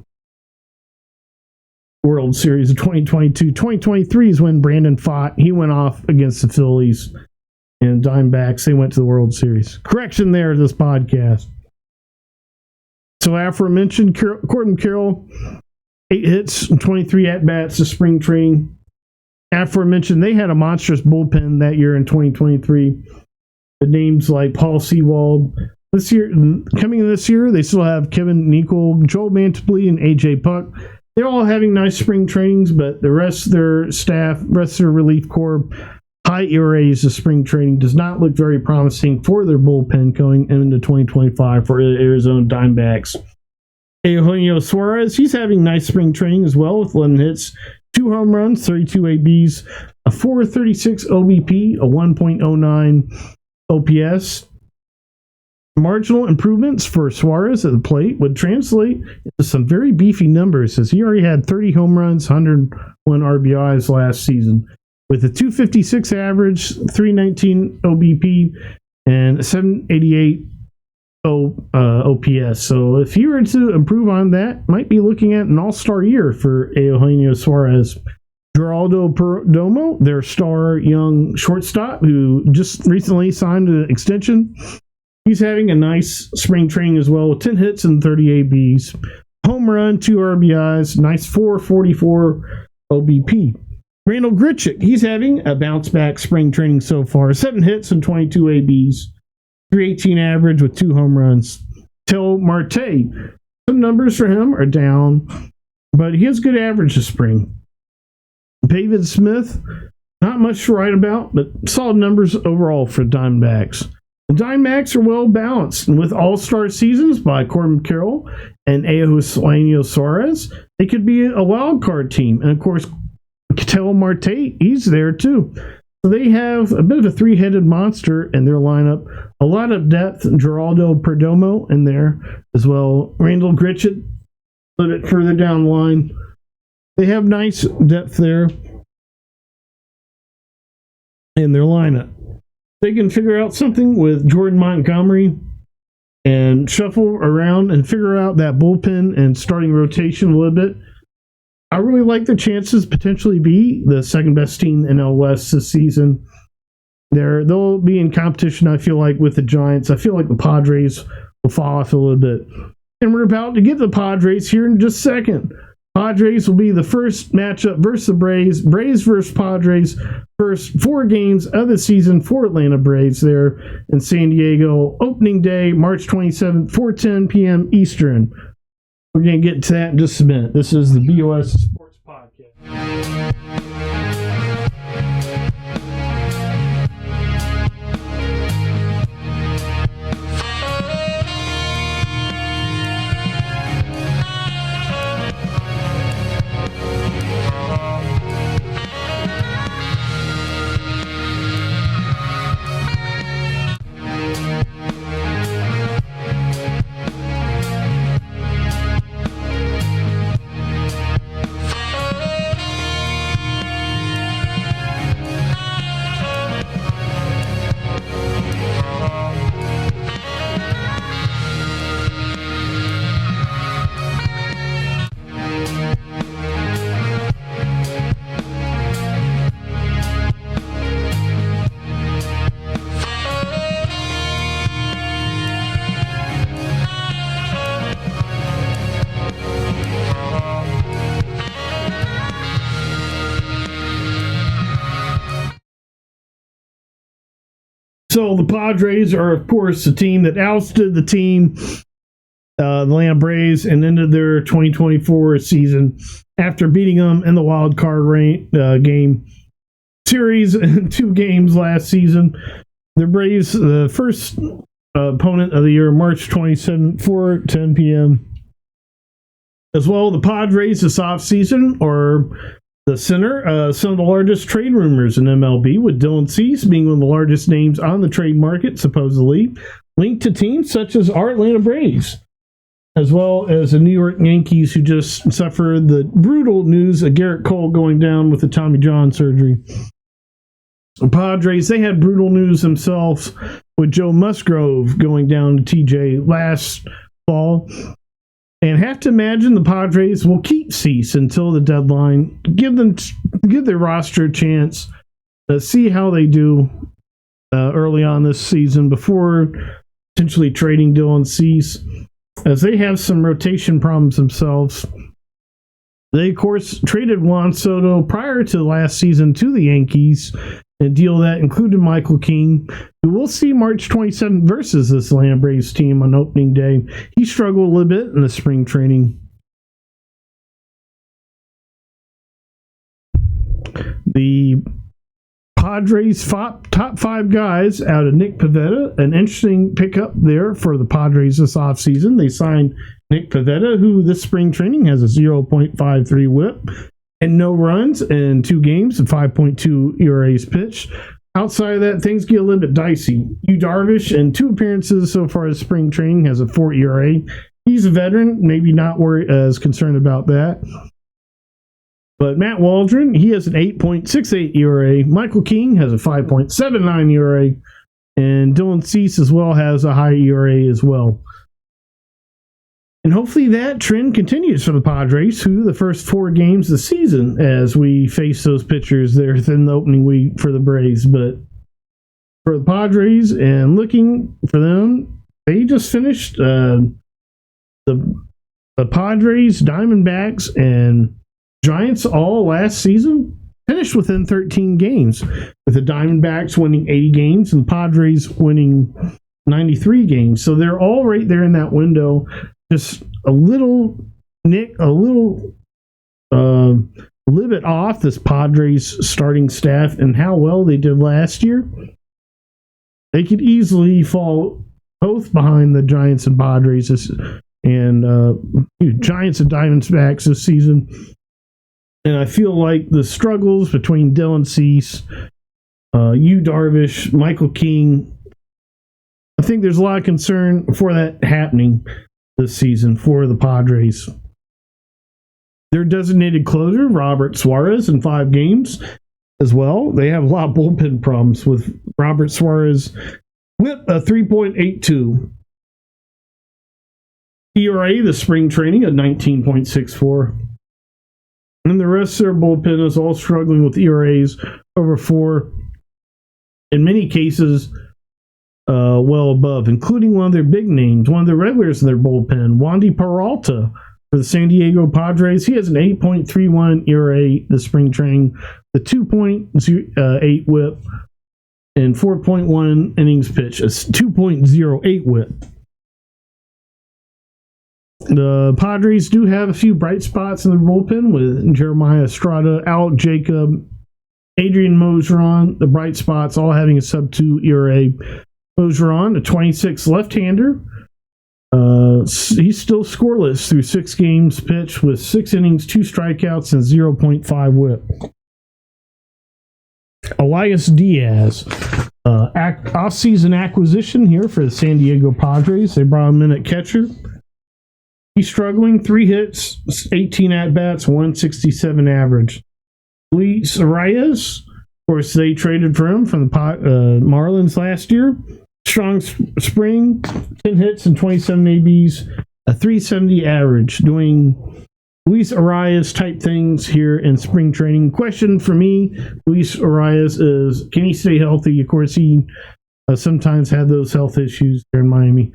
World Series of 2022. 2023 is when Brandon Pfaadt, he went off against the Phillies and Diamondbacks. They went to the World Series. Correction there to this podcast. So aforementioned Corbin Carroll, 8 hits and 23 at-bats this spring training. Aforementioned, they had a monstrous bullpen that year in 2023. The names like Paul Sewald. This year, coming in this year, they still have Kevin Nicol, Joel Mantiply, and AJ Puck. They're all having nice spring trainings, but the rest of their staff, rest of their relief corps, high ERAs of spring training does not look very promising for their bullpen going into 2025 for the Arizona Diamondbacks. Eugenio Suarez, he's having nice spring training as well with 11 hits, 2 home runs, 32 ABs, a 4.36 OBP, a 1.09 OPS. Marginal improvements for Suarez at the plate would translate into some very beefy numbers, as he already had 30 home runs, 101 RBIs last season, with a 256 average, 319 OBP, and 788 OPS. So if he were to improve on that, might be looking at an all-star year for Eugenio Suarez. Geraldo Perdomo, their star young shortstop, who just recently signed an extension. He's having a nice spring training as well, with 10 hits and 30 ABs. Home run, 2 RBIs, nice 444 OBP. Randall Grichuk, he's having a bounce-back spring training so far. 7 hits and 22 ABs. 318 average with 2 home runs. Tel Marte, some numbers for him are down, but he has good average this spring. Pavin Smith, not much to write about, but solid numbers overall for Diamondbacks. The Diamondbacks are well balanced, and with all-star seasons by Corbin Carroll and Eugenio Suarez, they could be a wild card team. And of course, Tel Marte, he's there too. So they have a bit of a three-headed monster in their lineup. A lot of depth. Geraldo Perdomo in there as well. Randall Grichuk a little bit further down the line. They have nice depth there in their lineup. They can figure out something with Jordan Montgomery and shuffle around and figure out that bullpen and starting rotation a little bit. I really like their chances potentially be the second best team in NL West this season. They'll be in competition, I feel like, with the Giants. I feel like the Padres will fall off a little bit. And we're about to get the Padres here in just a second. Padres will be the first matchup versus the Braves. Braves versus Padres. First 4 games of the season for Atlanta Braves there in San Diego. Opening day, March 27th, 4:10 p.m. Eastern. We're going to get to that in just a minute. This is the BOS Sports Podcast. So the Padres are, of course, the team that ousted the team, the Atlanta Braves, and ended their 2024 season after beating them in the wild card game series in 2 games last season. The Braves, the first opponent of the year, March 27th, 4:10 p.m. As well, the Padres this offseason are the center, some of the largest trade rumors in MLB, with Dylan Cease being one of the largest names on the trade market, supposedly, linked to teams such as our Atlanta Braves, as well as the New York Yankees, who just suffered the brutal news of Garrett Cole going down with the Tommy John surgery. The Padres, they had brutal news themselves with Joe Musgrove going down to TJ last fall. And have to imagine the Padres will keep Cease until the deadline, give their roster a chance to see how they do early on this season before potentially trading Dylan Cease, as they have some rotation problems themselves. They, of course, traded Juan Soto prior to last season to the Yankees, a deal that included Michael King, who we'll see March 27th versus this Atlanta Braves team on opening day. He struggled a little bit in the spring training. The Padres top 5 guys out of Nick Pivetta, an interesting pickup there for the Padres this offseason. They signed Nick Pivetta, who this spring training has a 0.53 whip and no runs in 2 games and 5.2 ERAs pitched. outside of that, things get a little bit dicey. Yu Darvish, in 2 appearances so far as spring training, has a 4 ERA. He's a veteran, maybe not as concerned about that. But Matt Waldron, he has an 8.68 ERA. Michael King has a 5.79 ERA. And Dylan Cease as well has a high ERA as well. And hopefully that trend continues for the Padres, who the first 4 games of the season, as we face those pitchers there in the opening week for the Braves. But for the Padres, and looking for them, they just finished the Padres, Diamondbacks, and Giants all last season finished within 13 games, with the Diamondbacks winning 80 games and the Padres winning 93 games. So they're all right there in that window. Just a little bit off this Padres starting staff and how well they did last year. They could easily fall both behind the Giants and Padres and Giants and Diamondbacks this season. And I feel like the struggles between Dylan Cease, Yu Darvish, Michael King, I think there's a lot of concern for that happening this season for the Padres. Their designated closer, Robert Suarez, in 5 games as well. They have a lot of bullpen problems with Robert Suarez with a 3.82. ERA, the spring training, at 19.64. And the rest of their bullpen is all struggling with ERAs over 4. In many cases, well above, including one of their big names, one of the regulars in their bullpen, Wandy Peralta for the San Diego Padres. He has an 8.31 ERA this spring training, the 2.8 whip, and 4.1 innings pitched, a 2.08 whip. The Padres do have a few bright spots in their bullpen with Jeremiah Estrada, Alec Jacob, Adrian Moseron, the bright spots all having a sub-2 ERA. Moseron, a 26 left-hander. He's still scoreless through 6 games pitched with 6 innings, 2 strikeouts, and 0.5 whip. Elias Diaz, off-season acquisition here for the San Diego Padres. They brought him in at catcher. He's struggling, 3 hits, 18 at-bats, 167 average. Luis Arias, of course, they traded for him from the Marlins last year. Strong spring, 10 hits and 27 ABs, a 370 average, doing Luis Arias type things here in spring training. Question for me, Luis Arias, is can he stay healthy? Of course, he sometimes had those health issues there in Miami.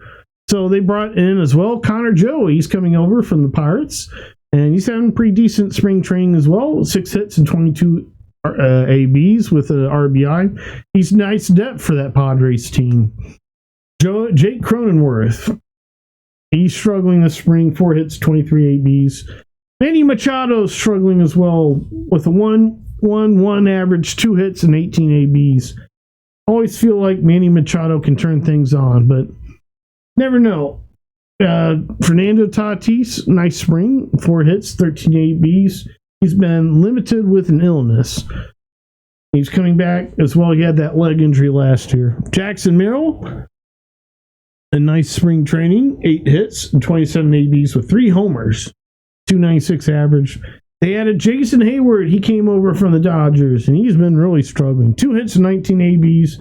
So they brought in as well Connor Joe. He's coming over from the Pirates, and he's having pretty decent spring training as well. 6 hits and 22 ABs with an RBI. He's nice depth for that Padres team. Jake Cronenworth, he's struggling this spring. 4 hits, 23 ABs. Manny Machado struggling as well with a 1.1 average, 2 hits and 18 ABs. Always feel like Manny Machado can turn things on, but never know. Fernando Tatis, nice spring, 4 hits, 13 ABs. He's been limited with an illness. He's coming back as well. He had that leg injury last year. Jackson Merrill, a nice spring training, 8 hits and 27 ABs with 3 homers, 296 average. They added Jason Hayward. He came over from the Dodgers, and he's been really struggling. 2 hits and 19 ABs,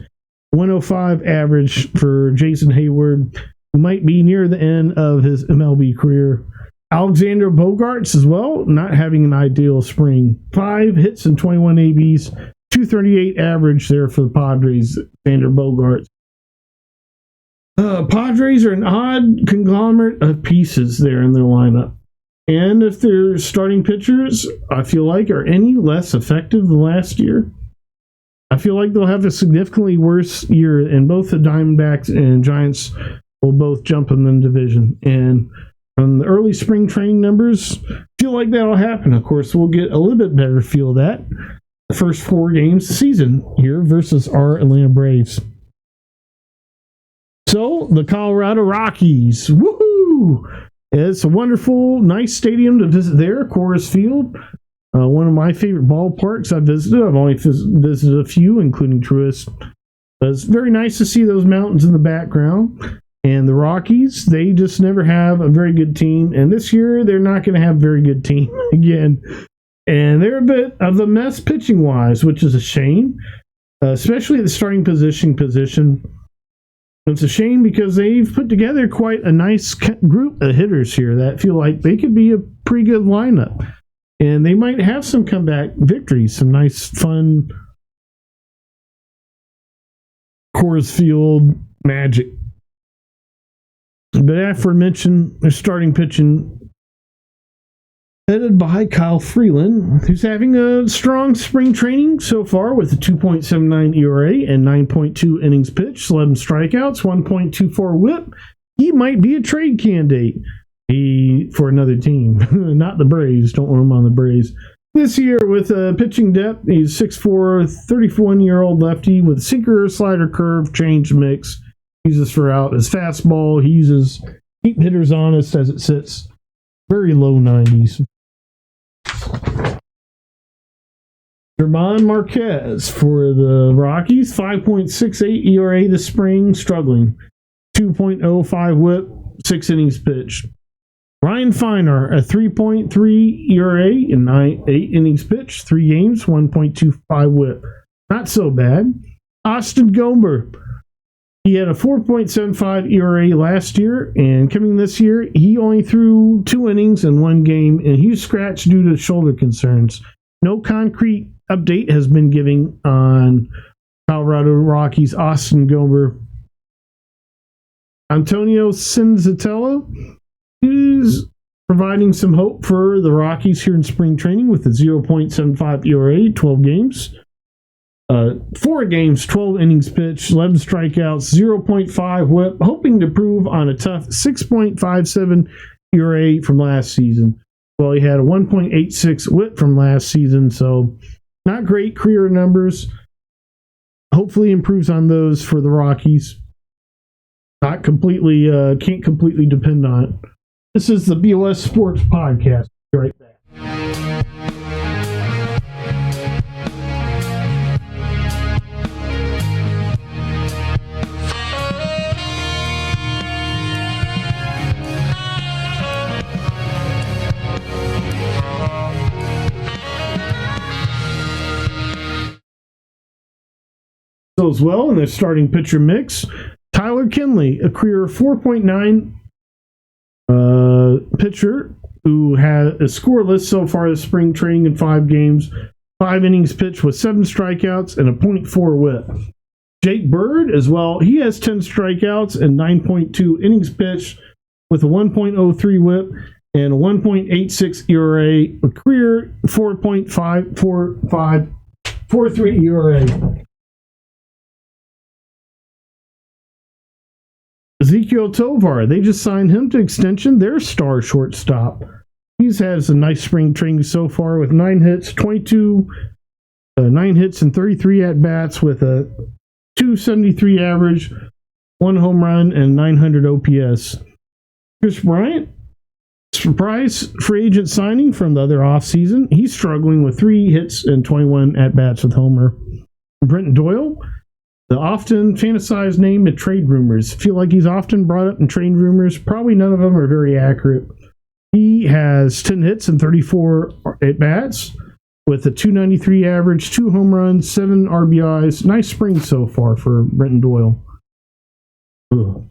105 average for Jason Hayward, who might be near the end of his MLB career. Alexander Bogaerts as well, not having an ideal spring. 5 hits and 21 ABs, 238 average there for the Padres, Alexander Bogaerts. Padres are an odd conglomerate of pieces there in their lineup. And if their starting pitchers, I feel like, are any less effective than last year, I feel like they'll have a significantly worse year, and both the Diamondbacks and Giants will both jump in the division. And on the early spring training numbers, feel like that'll happen. Of course, we'll get a little bit better feel of that the first 4 games of the season here versus our Atlanta Braves. So, the Colorado Rockies. Woohoo! It's a wonderful, nice stadium to visit there, Coors Field. One of my favorite ballparks I've visited. I've only visited a few, including Truist. It's very nice to see those mountains in the background. And the Rockies, they just never have a very good team. And this year, they're not going to have a very good team again. And they're a bit of a mess pitching-wise, which is a shame, especially at the starting position. It's a shame because they've put together quite a nice group of hitters here that feel like they could be a pretty good lineup. And they might have some comeback victories, some nice, fun Coors Field magic. But aforementioned, they're starting pitching headed by Kyle Freeland, who's having a strong spring training so far with a 2.79 ERA and 9.2 innings pitched, 11 strikeouts, 1.24 whip. He might be a trade candidate for another team. Not the Braves. Don't want him on the Braves. This year, with pitching depth, he's 6'4", 31-year-old lefty with sinker, slider, curve, change mix. Uses for out his fastball. He uses keep hitters honest as it sits. Very low 90s. German Marquez for the Rockies, 5.68 ERA this spring, struggling. 2.05 whip, 6 innings pitched. Ryan Feiner, a 3.3 ERA in 8 innings pitched, 3 games, 1.25 whip. Not so bad. Austin Gomber, he had a 4.75 ERA last year, and coming this year, he only threw 2 innings in 1 game, and he was scratched due to shoulder concerns. No concrete update has been given on Colorado Rockies' Austin Gomber. Antonio Senzatella is providing some hope for the Rockies here in spring training with a 0.75 ERA, 12 games. 4 games, 12 innings pitched, 11 strikeouts, 0.5 whip, hoping to prove on a tough 6.57 ERA from last season. Well, he had a 1.86 whip from last season, so not great career numbers. Hopefully improves on those for the Rockies. Not completely, can't completely depend on it. This is the BOS Sports Podcast. Be right back. As well in their starting pitcher mix, Tyler Kinley, a career 4.9 pitcher who had a scoreless so far this spring training in 5 games, 5 innings pitched with 7 strikeouts and a .4 whip. Jake Bird as well, he has 10 strikeouts and 9.2 innings pitched with a 1.03 whip and a 1.86 ERA, a career 4.543 ERA. Ezekiel Tovar, they just signed him to extension. Their star shortstop. He's had a nice spring training so far with 9 hits, 9 hits and 33 at-bats with a 273 average, 1 home run, and 900 OPS. Chris Bryant, surprise free agent signing from the other offseason. He's struggling with 3 hits and 21 at-bats with homer. Brenton Doyle, the often fantasized name in trade rumors. Feel like he's often brought up in trade rumors. Probably none of them are very accurate. He has 10 hits and 34 at-bats with a 293 average, 2 home runs, 7 RBIs. Nice spring so far for Brenton Doyle. Ugh.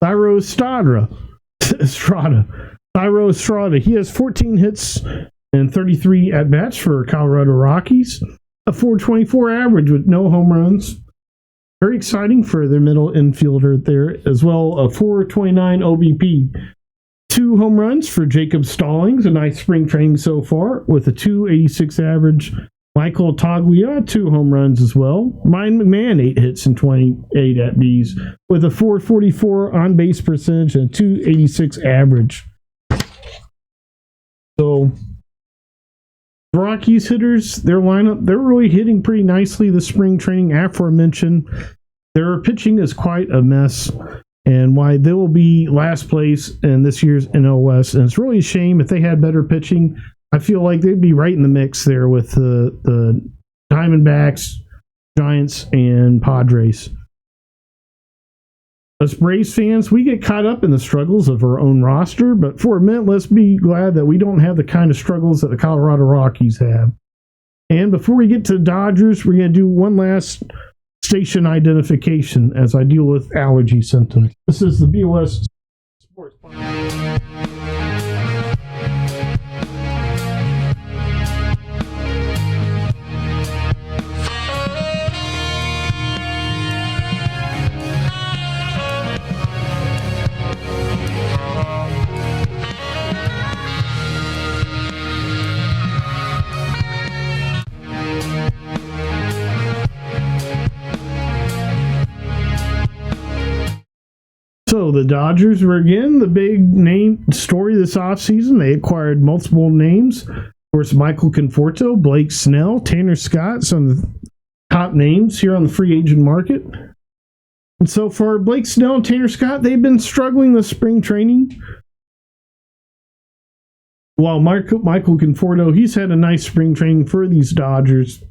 Thairo Estrada. He has 14 hits and 33 at-bats for Colorado Rockies. A 424 average with no home runs. Very exciting for their middle infielder there as well. A 429 OBP. 2 home runs for Jacob Stallings. A nice spring training so far with a 286 average. Michael Toglia, 2 home runs as well. Ryan McMahon, 8 hits and 28 at-bats with a 444 on-base percentage and a 286 average. So, the Rockies hitters, their lineup, they're really hitting pretty nicely this spring training, aforementioned. their pitching is quite a mess, and why they will be last place in this year's NL West. And it's really a shame. If they had better pitching, I feel like they'd be right in the mix there with the Diamondbacks, Giants, and Padres. Us Braves fans, we get caught up in the struggles of our own roster, but for a minute, let's be glad that we don't have the kind of struggles that the Colorado Rockies have. And before we get to the Dodgers, we're going to do one last station identification as I deal with allergy symptoms. This is the BOS Sports Podcast. So the Dodgers were again the big name story this offseason. They acquired multiple names. Of course, Michael Conforto, Blake Snell, Tanner Scott, some of the top names here on the free agent market. And so far, Blake Snell and Tanner Scott, they've been struggling with spring training. While Michael Conforto, he's had a nice spring training for these Dodgers.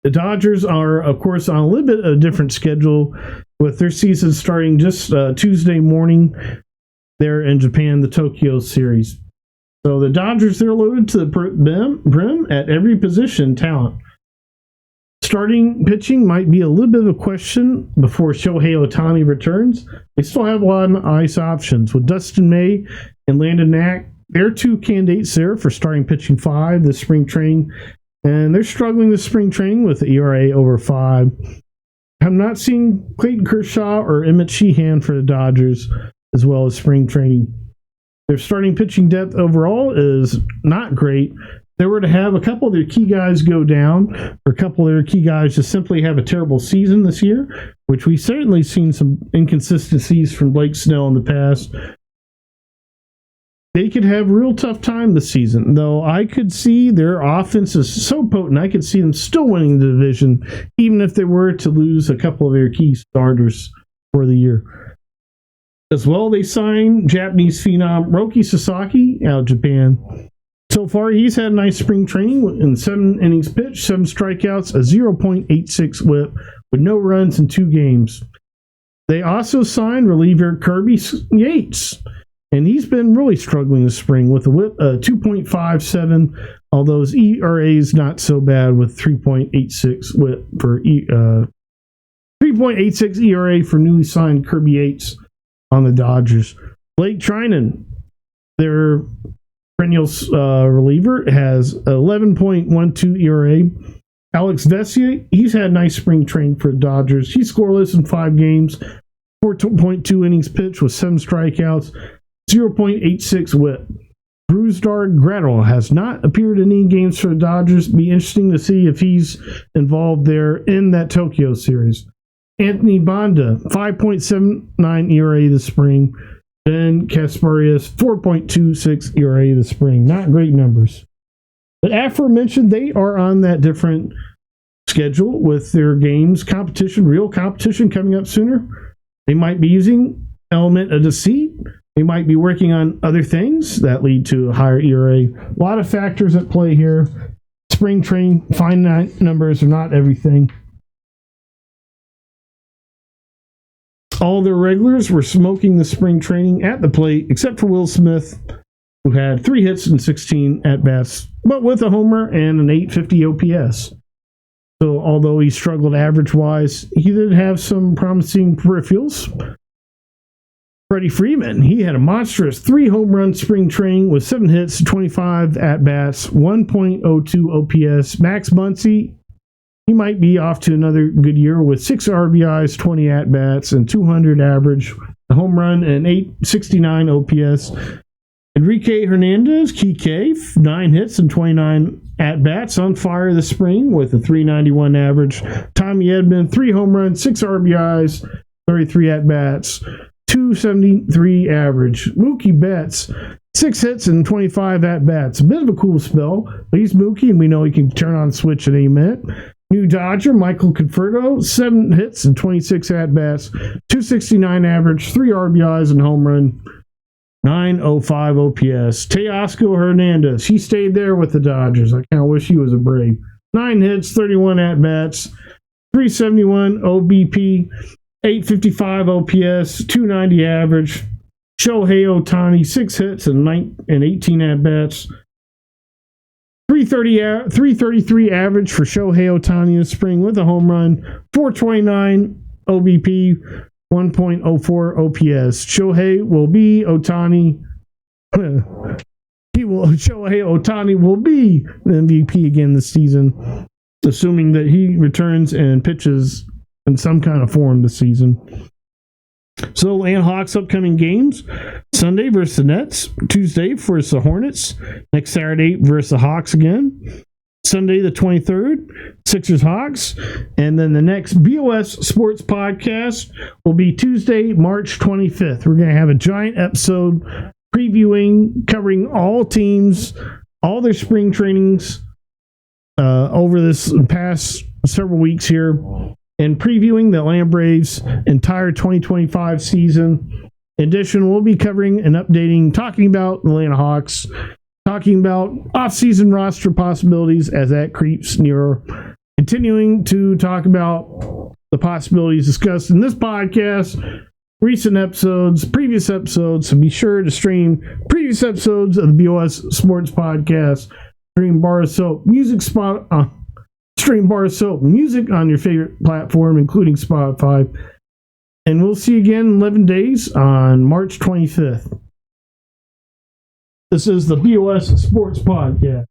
The Dodgers are, of course, on a little bit of a different schedule, with their season starting just Tuesday morning there in Japan, the Tokyo series. So the Dodgers, they're loaded to the brim at every position talent. Starting pitching might be a little bit of a question before Shohei Ohtani returns. They still have a lot of ice options. With Dustin May and Landon Knack, they're two candidates there for starting pitching 5 this spring training. And they're struggling this spring training with the ERA over 5. I'm not seeing Clayton Kershaw or Emmett Sheehan for the Dodgers as well as spring training. Their starting pitching depth overall is not great. If they were to have a couple of their key guys go down, or a couple of their key guys just simply have a terrible season this year, which we've certainly seen some inconsistencies from Blake Snell in the past, they could have a real tough time this season. Though I could see their offense is so potent, I could see them still winning the division, even if they were to lose a couple of their key starters for the year. As well, they signed Japanese phenom Roki Sasaki out of Japan. So far, he's had a nice spring training in 7 innings pitched, 7 strikeouts, a 0.86 whip, with no runs in 2 games. They also signed reliever Kirby Yates, and he's been really struggling this spring with a whip 2.57, although his ERA is not so bad with 3.86 whip for 3.86 ERA for newly signed Kirby Yates on the Dodgers. Blake Trinan, their perennial reliever, has 11.12 ERA. Alex Vesia, he's had a nice spring training for the Dodgers. He's scoreless in 5 games, 4.2 innings pitched with 7 strikeouts, 0.86 whip. Brusdar Graterol has not appeared in any games for the Dodgers. Be interesting to see if he's involved there in that Tokyo series. Anthony Banda, 5.79 ERA this spring. Ben Kasparias, 4.26 ERA this spring. Not great numbers. But aforementioned, they are on that different schedule with their games, real competition coming up sooner. They might be using element of deceit. They might be working on other things that lead to a higher ERA. A lot of factors at play here. Spring training, finite numbers are not everything. All their regulars were smoking the spring training at the plate, except for Will Smith, who had 3 hits and 16 at-bats, but with a homer and an 850 OPS. So although he struggled average-wise, he did have some promising peripherals. Freddie Freeman, he had a monstrous 3 home run spring training with 7 hits, 25 at-bats, 1.02 OPS. Max Muncy, he might be off to another good year with 6 RBIs, 20 at-bats, and 200 average, a home run, and 869 OPS. Enrique Hernandez, Kike, 9 hits and 29 at-bats, on fire this spring with a 391 average. Tommy Edman, 3 home runs, 6 RBIs, 33 at-bats, 273 average. Mookie Betts, 6 hits and 25 at-bats. A bit of a cool spell, but he's Mookie, and we know he can turn on switch at any minute. New Dodger, Michael Conforto, 7 hits and 26 at-bats, 269 average, 3 RBIs and home run, 905 OPS. Teoscar Hernandez, he stayed there with the Dodgers. I kind of wish he was a Brave. 9 hits, 31 at-bats, 371 OBP, 855 OPS, 290 average. Shohei Ohtani, 6 hits and 18 at-bats. 333 average for Shohei Ohtani this spring with a home run. 429 OBP, 1.04 OPS. Shohei Ohtani will be the MVP again this season, assuming that he returns and pitches in some kind of form this season. So, Atlanta Hawks upcoming games: Sunday versus the Nets, Tuesday versus the Hornets, next Saturday versus the Hawks again, Sunday the 23rd, Sixers Hawks, and then the next BOS Sports Podcast will be Tuesday, March 25th. We're going to have a giant episode covering all teams, all their spring trainings over this past several weeks here, and previewing the Atlanta Braves' entire 2025 season. In addition, we'll be covering and updating, talking about the Atlanta Hawks, talking about off-season roster possibilities as that creeps nearer, continuing to talk about the possibilities discussed in this podcast, recent episodes, previous episodes, so be sure to stream previous episodes of the BOS Sports Podcast, stream Bar Soap Music on your favorite platform, including Spotify. And we'll see you again in 11 days on March 25th. This is the BOS Sports Podcast.